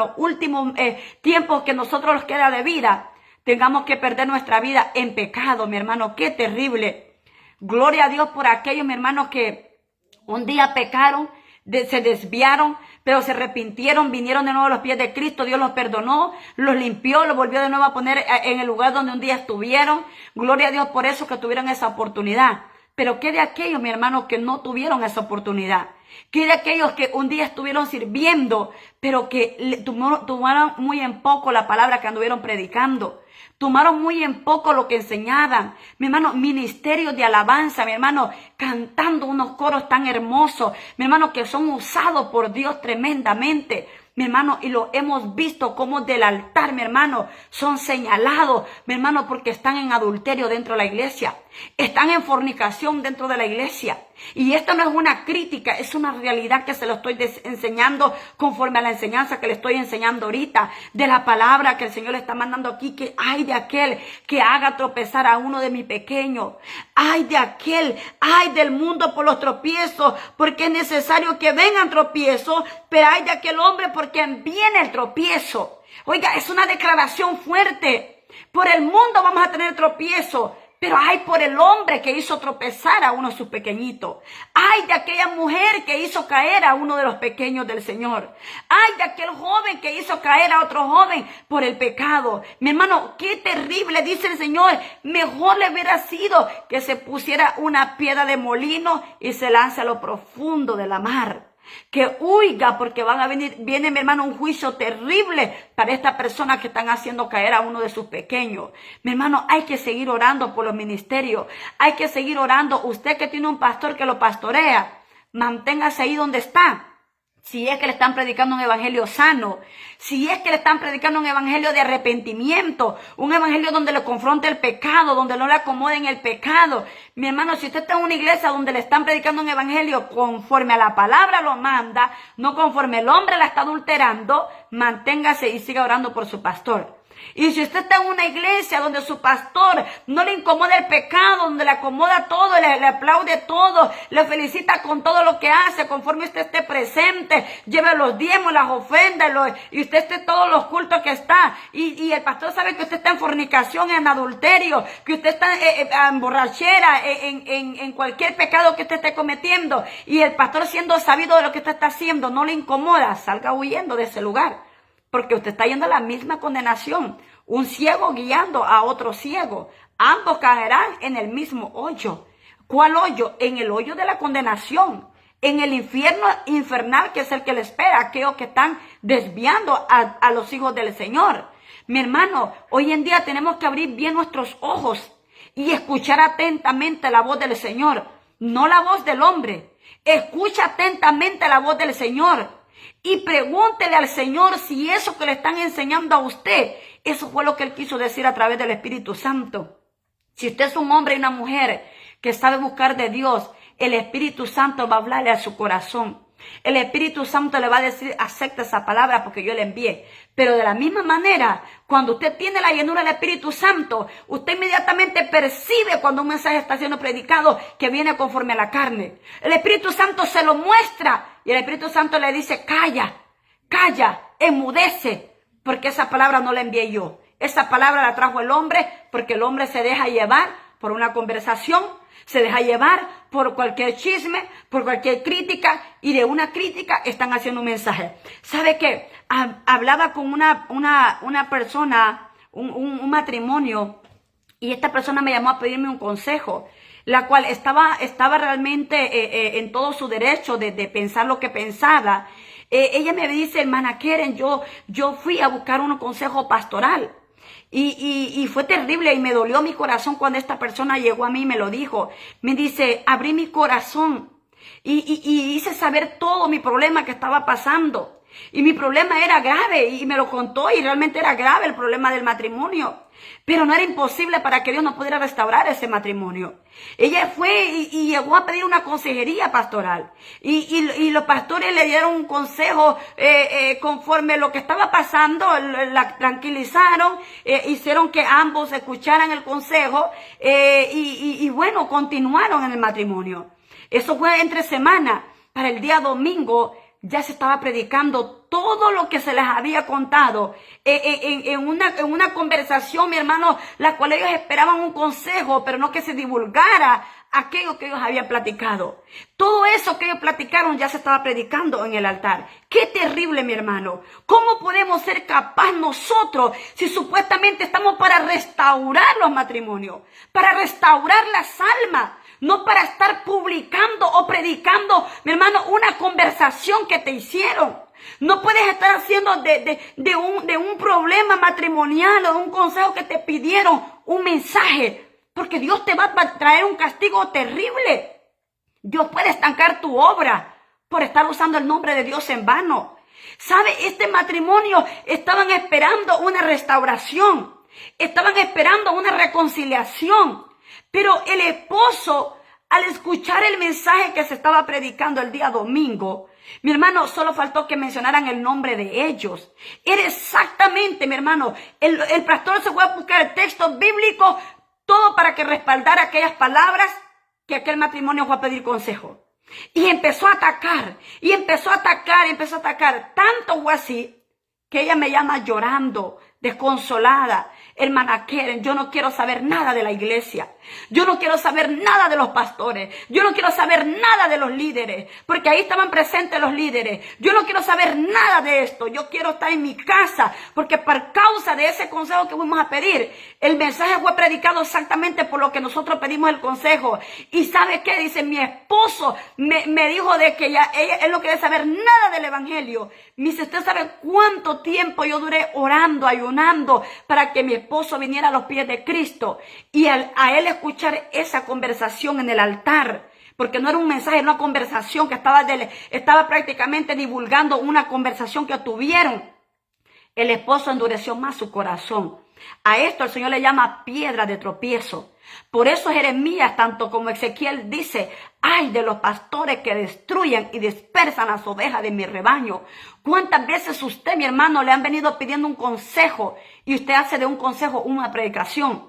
tiempos que nosotros nos queda de vida, tengamos que perder nuestra vida en pecado, mi hermano. Qué terrible. Gloria a Dios por aquellos, mi hermano, que un día pecaron, se desviaron, pero se arrepintieron, vinieron de nuevo a los pies de Cristo. Dios los perdonó, los limpió, los volvió de nuevo a poner en el lugar donde un día estuvieron. Gloria a Dios por eso, que tuvieron esa oportunidad. Pero ¿qué de aquellos, mi hermano, que no tuvieron esa oportunidad? ¿Qué de aquellos que un día estuvieron sirviendo, pero que tomaron muy en poco la palabra que anduvieron predicando? Tomaron muy en poco lo que enseñaban. Mi hermano, ministerios de alabanza, mi hermano, cantando unos coros tan hermosos, mi hermano, que son usados por Dios tremendamente. Mi hermano, y lo hemos visto como del altar, mi hermano, son señalados, mi hermano, porque están en adulterio dentro de la iglesia. Están en fornicación dentro de la iglesia. Y esto no es una crítica, es una realidad que se lo estoy enseñando conforme a la enseñanza que le estoy enseñando ahorita, de la palabra que el Señor le está mandando aquí, que hay de aquel que haga tropezar a uno de mis pequeños. Ay de aquel, ay del mundo por los tropiezos, porque es necesario que vengan tropiezos, pero hay de aquel hombre por quien viene el tropiezo. Oiga, es una declaración fuerte. Por el mundo vamos a tener tropiezo, pero hay por el hombre que hizo tropezar a uno de sus pequeñitos. Hay de aquella mujer que hizo caer a uno de los pequeños del Señor. Hay de aquel joven que hizo caer a otro joven por el pecado. Mi hermano, qué terrible, dice el Señor. Mejor le hubiera sido que se pusiera una piedra de molino y se lance a lo profundo de la mar. Que huiga, porque viene, mi hermano, un juicio terrible para esta persona que están haciendo caer a uno de sus pequeños. Mi hermano, hay que seguir orando por los ministerios. Hay que seguir orando. Usted que tiene un pastor que lo pastorea, manténgase ahí donde está. Si es que le están predicando un evangelio sano, si es que le están predicando un evangelio de arrepentimiento, un evangelio donde le confronte el pecado, donde no le acomoden el pecado. Mi hermano, si usted está en una iglesia donde le están predicando un evangelio conforme a la palabra lo manda, no conforme el hombre la está adulterando, manténgase y siga orando por su pastor. Y si usted está en una iglesia donde su pastor no le incomoda el pecado, donde le acomoda todo, le aplaude todo, le felicita con todo lo que hace, conforme usted esté presente, lleve los diezmos, las ofrendas, y usted esté todos los cultos que está, y el pastor sabe que usted está en fornicación, en adulterio, que usted está en borrachera, en cualquier pecado que usted esté cometiendo, y el pastor, siendo sabido de lo que usted está haciendo, no le incomoda, salga huyendo de ese lugar. Porque usted está yendo a la misma condenación. Un ciego guiando a otro ciego. Ambos caerán en el mismo hoyo. ¿Cuál hoyo? En el hoyo de la condenación. En el infierno infernal, que es el que le espera. Aquellos que están desviando a los hijos del Señor. Mi hermano, hoy en día tenemos que abrir bien nuestros ojos y escuchar atentamente la voz del Señor. No la voz del hombre. Escucha atentamente la voz del Señor. Y pregúntele al Señor si eso que le están enseñando a usted, eso fue lo que Él quiso decir a través del Espíritu Santo. Si usted es un hombre y una mujer que sabe buscar de Dios, el Espíritu Santo va a hablarle a su corazón. El Espíritu Santo le va a decir, acepta esa palabra porque yo la envié. Pero de la misma manera, cuando usted tiene la llenura del Espíritu Santo, usted inmediatamente percibe cuando un mensaje está siendo predicado que viene conforme a la carne. El Espíritu Santo se lo muestra y el Espíritu Santo le dice, calla, calla, enmudece, porque esa palabra no la envié yo. Esa palabra la trajo el hombre porque el hombre se deja llevar por una conversación, se deja llevar por cualquier chisme, por cualquier crítica, y de una crítica están haciendo un mensaje. ¿Sabe qué? Hablaba con una persona, un matrimonio, y esta persona me llamó a pedirme un consejo, la cual estaba realmente en todo su derecho de pensar lo que pensaba. Ella me dice, hermana Keren, yo fui a buscar un consejo pastoral. Y fue terrible y me dolió mi corazón cuando esta persona llegó a mí y me lo dijo. Me dice, abrí mi corazón y hice saber todo mi problema que estaba pasando. Y mi problema era grave y me lo contó y realmente era grave el problema del matrimonio. Pero no era imposible para que Dios no pudiera restaurar ese matrimonio. Ella fue y llegó a pedir una consejería pastoral. Y los pastores le dieron un consejo conforme lo que estaba pasando, la tranquilizaron, hicieron que ambos escucharan el consejo y bueno, continuaron en el matrimonio. Eso fue entre semana. Para el día domingo ya se estaba predicando todo lo que se les había contado en una conversación, mi hermano, la cual ellos esperaban un consejo, pero no que se divulgara aquello que ellos habían platicado. Todo eso que ellos platicaron ya se estaba predicando en el altar. ¡Qué terrible, mi hermano! ¿Cómo podemos ser capaces nosotros si supuestamente estamos para restaurar los matrimonios, para restaurar las almas? No para estar publicando o predicando, mi hermano, una conversación que te hicieron. No puedes estar haciendo de un problema matrimonial o de un consejo que te pidieron un mensaje. Porque Dios te va a traer un castigo terrible. Dios puede estancar tu obra por estar usando el nombre de Dios en vano. ¿Sabe? Este matrimonio estaban esperando una restauración. Estaban esperando una reconciliación. Pero el esposo, al escuchar el mensaje que se estaba predicando el día domingo, mi hermano, solo faltó que mencionaran el nombre de ellos. Era exactamente, mi hermano, el pastor se fue a buscar el texto bíblico, todo para que respaldara aquellas palabras que aquel matrimonio fue a pedir consejo. Y empezó a atacar, y empezó a atacar, y empezó a atacar. Tanto fue así que ella me llama llorando, desconsolada. Hermana Keren, yo no quiero saber nada de la iglesia. Yo no quiero saber nada de los pastores. Yo no quiero saber nada de los líderes, porque ahí estaban presentes los líderes. Yo no quiero saber nada de esto. Yo quiero estar en mi casa, porque por causa de ese consejo que fuimos a pedir, el mensaje fue predicado exactamente por lo que nosotros pedimos el consejo. Y ¿sabe qué? Dice, mi esposo me dijo de que él no quiere saber nada del evangelio. Me dice, ¿usted sabe cuánto tiempo yo duré orando, ayunando, para que mi esposo viniera a los pies de Cristo? Y a él escuchar esa conversación en el altar, porque no era un mensaje, era una conversación que estaba prácticamente divulgando una conversación que tuvieron. El esposo endureció más su corazón. A esto el Señor le llama piedra de tropiezo. Por eso Jeremías, tanto como Ezequiel, dice, ay de los pastores que destruyen y dispersan las ovejas de mi rebaño. ¿Cuántas veces usted, mi hermano, le han venido pidiendo un consejo y usted hace de un consejo una predicación?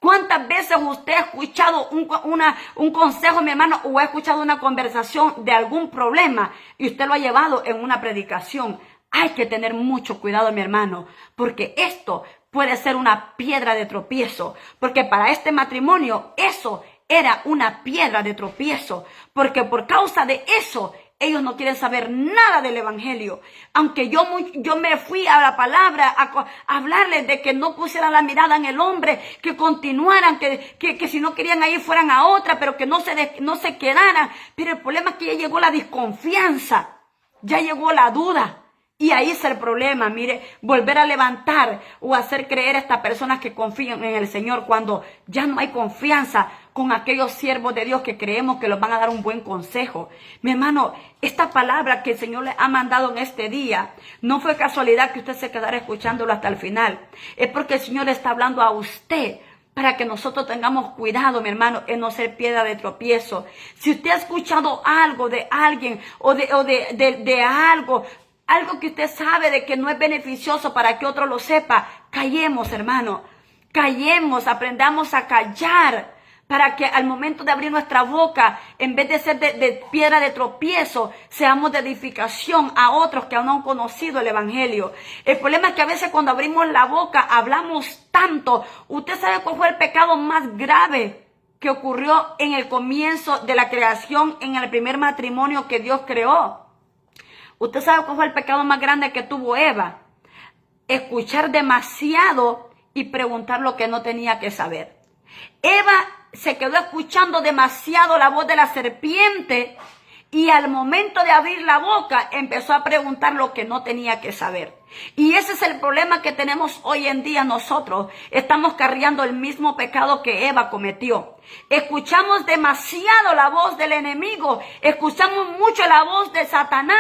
¿Cuántas veces usted ha escuchado un consejo, mi hermano, o ha escuchado una conversación de algún problema y usted lo ha llevado en una predicación? Hay que tener mucho cuidado, mi hermano, porque esto puede ser una piedra de tropiezo, porque para este matrimonio eso era una piedra de tropiezo, porque por causa de eso ellos no quieren saber nada del evangelio. Aunque yo me fui a la palabra a hablarles de que no pusieran la mirada en el hombre, que continuaran, que si no querían ir fueran a otra, pero que no se quedaran. Pero el problema es que ya llegó la desconfianza, ya llegó la duda. Y ahí es el problema, mire, volver a levantar o hacer creer a estas personas que confían en el Señor cuando ya no hay confianza con aquellos siervos de Dios que creemos que los van a dar un buen consejo. Mi hermano, esta palabra que el Señor le ha mandado en este día, no fue casualidad que usted se quedara escuchándolo hasta el final. Es porque el Señor está hablando a usted para que nosotros tengamos cuidado, mi hermano, en no ser piedra de tropiezo. Si usted ha escuchado algo de alguien o de algo que usted sabe de que no es beneficioso para que otro lo sepa, callemos, hermano. Callemos, aprendamos a callar para que al momento de abrir nuestra boca, en vez de ser de piedra de tropiezo, seamos de edificación a otros que aún no han conocido el evangelio. El problema es que a veces cuando abrimos la boca, hablamos tanto. ¿Usted sabe cuál fue el pecado más grave que ocurrió en el comienzo de la creación, en el primer matrimonio que Dios creó? ¿Usted sabe cuál fue el pecado más grande que tuvo Eva? Escuchar demasiado y preguntar lo que no tenía que saber. Eva se quedó escuchando demasiado la voz de la serpiente y al momento de abrir la boca empezó a preguntar lo que no tenía que saber. Y ese es el problema que tenemos hoy en día nosotros. Estamos cargando el mismo pecado que Eva cometió. Escuchamos demasiado la voz del enemigo, escuchamos mucho la voz de Satanás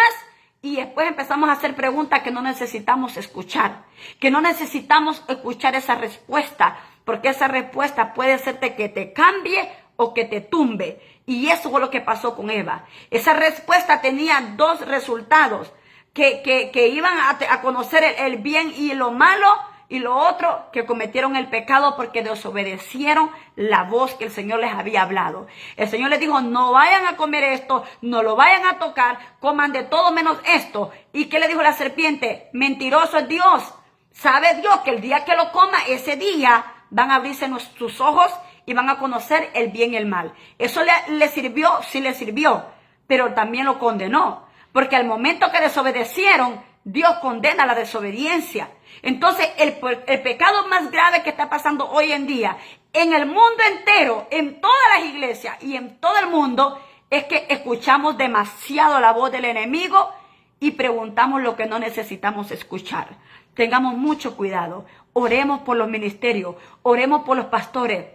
y después empezamos a hacer preguntas que no necesitamos escuchar, que no necesitamos escuchar esa respuesta, porque esa respuesta puede hacerte que te cambie o que te tumbe. Y eso fue lo que pasó con Eva. Esa respuesta tenía dos resultados, que iban a conocer el bien y lo malo, y lo otro, que cometieron el pecado porque desobedecieron la voz que el Señor les había hablado. El Señor les dijo, no vayan a comer esto, no lo vayan a tocar, coman de todo menos esto. ¿Y qué le dijo la serpiente? Mentiroso es Dios. ¿Sabe Dios que el día que lo coma, ese día van a abrirse sus ojos y van a conocer el bien y el mal? Eso le sirvió, sí le sirvió, pero también lo condenó. Porque al momento que desobedecieron, Dios condena la desobediencia. Entonces, el pecado más grave que está pasando hoy en día, en el mundo entero, en todas las iglesias y en todo el mundo, es que escuchamos demasiado la voz del enemigo y preguntamos lo que no necesitamos escuchar. Tengamos mucho cuidado. Oremos por los ministerios, oremos por los pastores.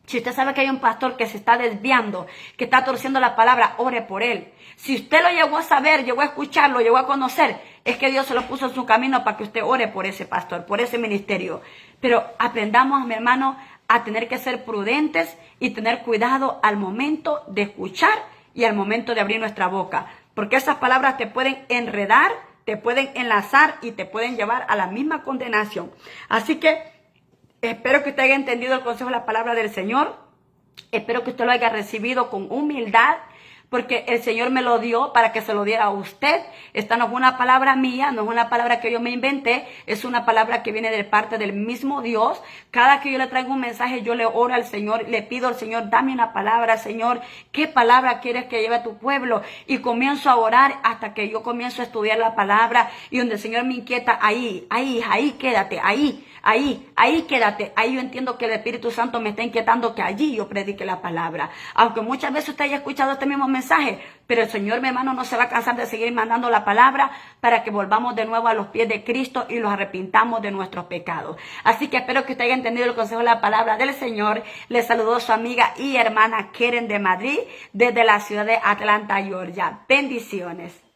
Si usted sabe que hay un pastor que se está desviando, que está torciendo la palabra, ore por él. Si usted lo llegó a saber, llegó a escucharlo, llegó a conocer, es que Dios se lo puso en su camino para que usted ore por ese pastor, por ese ministerio. Pero aprendamos, mi hermano, a tener que ser prudentes y tener cuidado al momento de escuchar y al momento de abrir nuestra boca. Porque esas palabras te pueden enredar, te pueden enlazar y te pueden llevar a la misma condenación. Así que espero que usted haya entendido el consejo de la palabra del Señor. Espero que usted lo haya recibido con humildad, porque el Señor me lo dio para que se lo diera a usted. Esta no es una palabra mía, no es una palabra que yo me inventé, es una palabra que viene de parte del mismo Dios. Cada que yo le traigo un mensaje, yo le oro al Señor, le pido al Señor, dame una palabra, Señor, ¿qué palabra quieres que lleve a tu pueblo? Y comienzo a orar hasta que yo comienzo a estudiar la palabra, y donde el Señor me inquieta, ahí quédate, ahí quédate. Ahí yo entiendo que el Espíritu Santo me está inquietando que allí yo predique la palabra. Aunque muchas veces usted haya escuchado este mismo mensaje, pero el Señor, mi hermano, no se va a cansar de seguir mandando la palabra para que volvamos de nuevo a los pies de Cristo y los arrepintamos de nuestros pecados. Así que espero que usted haya entendido el consejo de la palabra del Señor. Le saludó su amiga y hermana Keren de Madrid, desde la ciudad de Atlanta, Georgia. Bendiciones.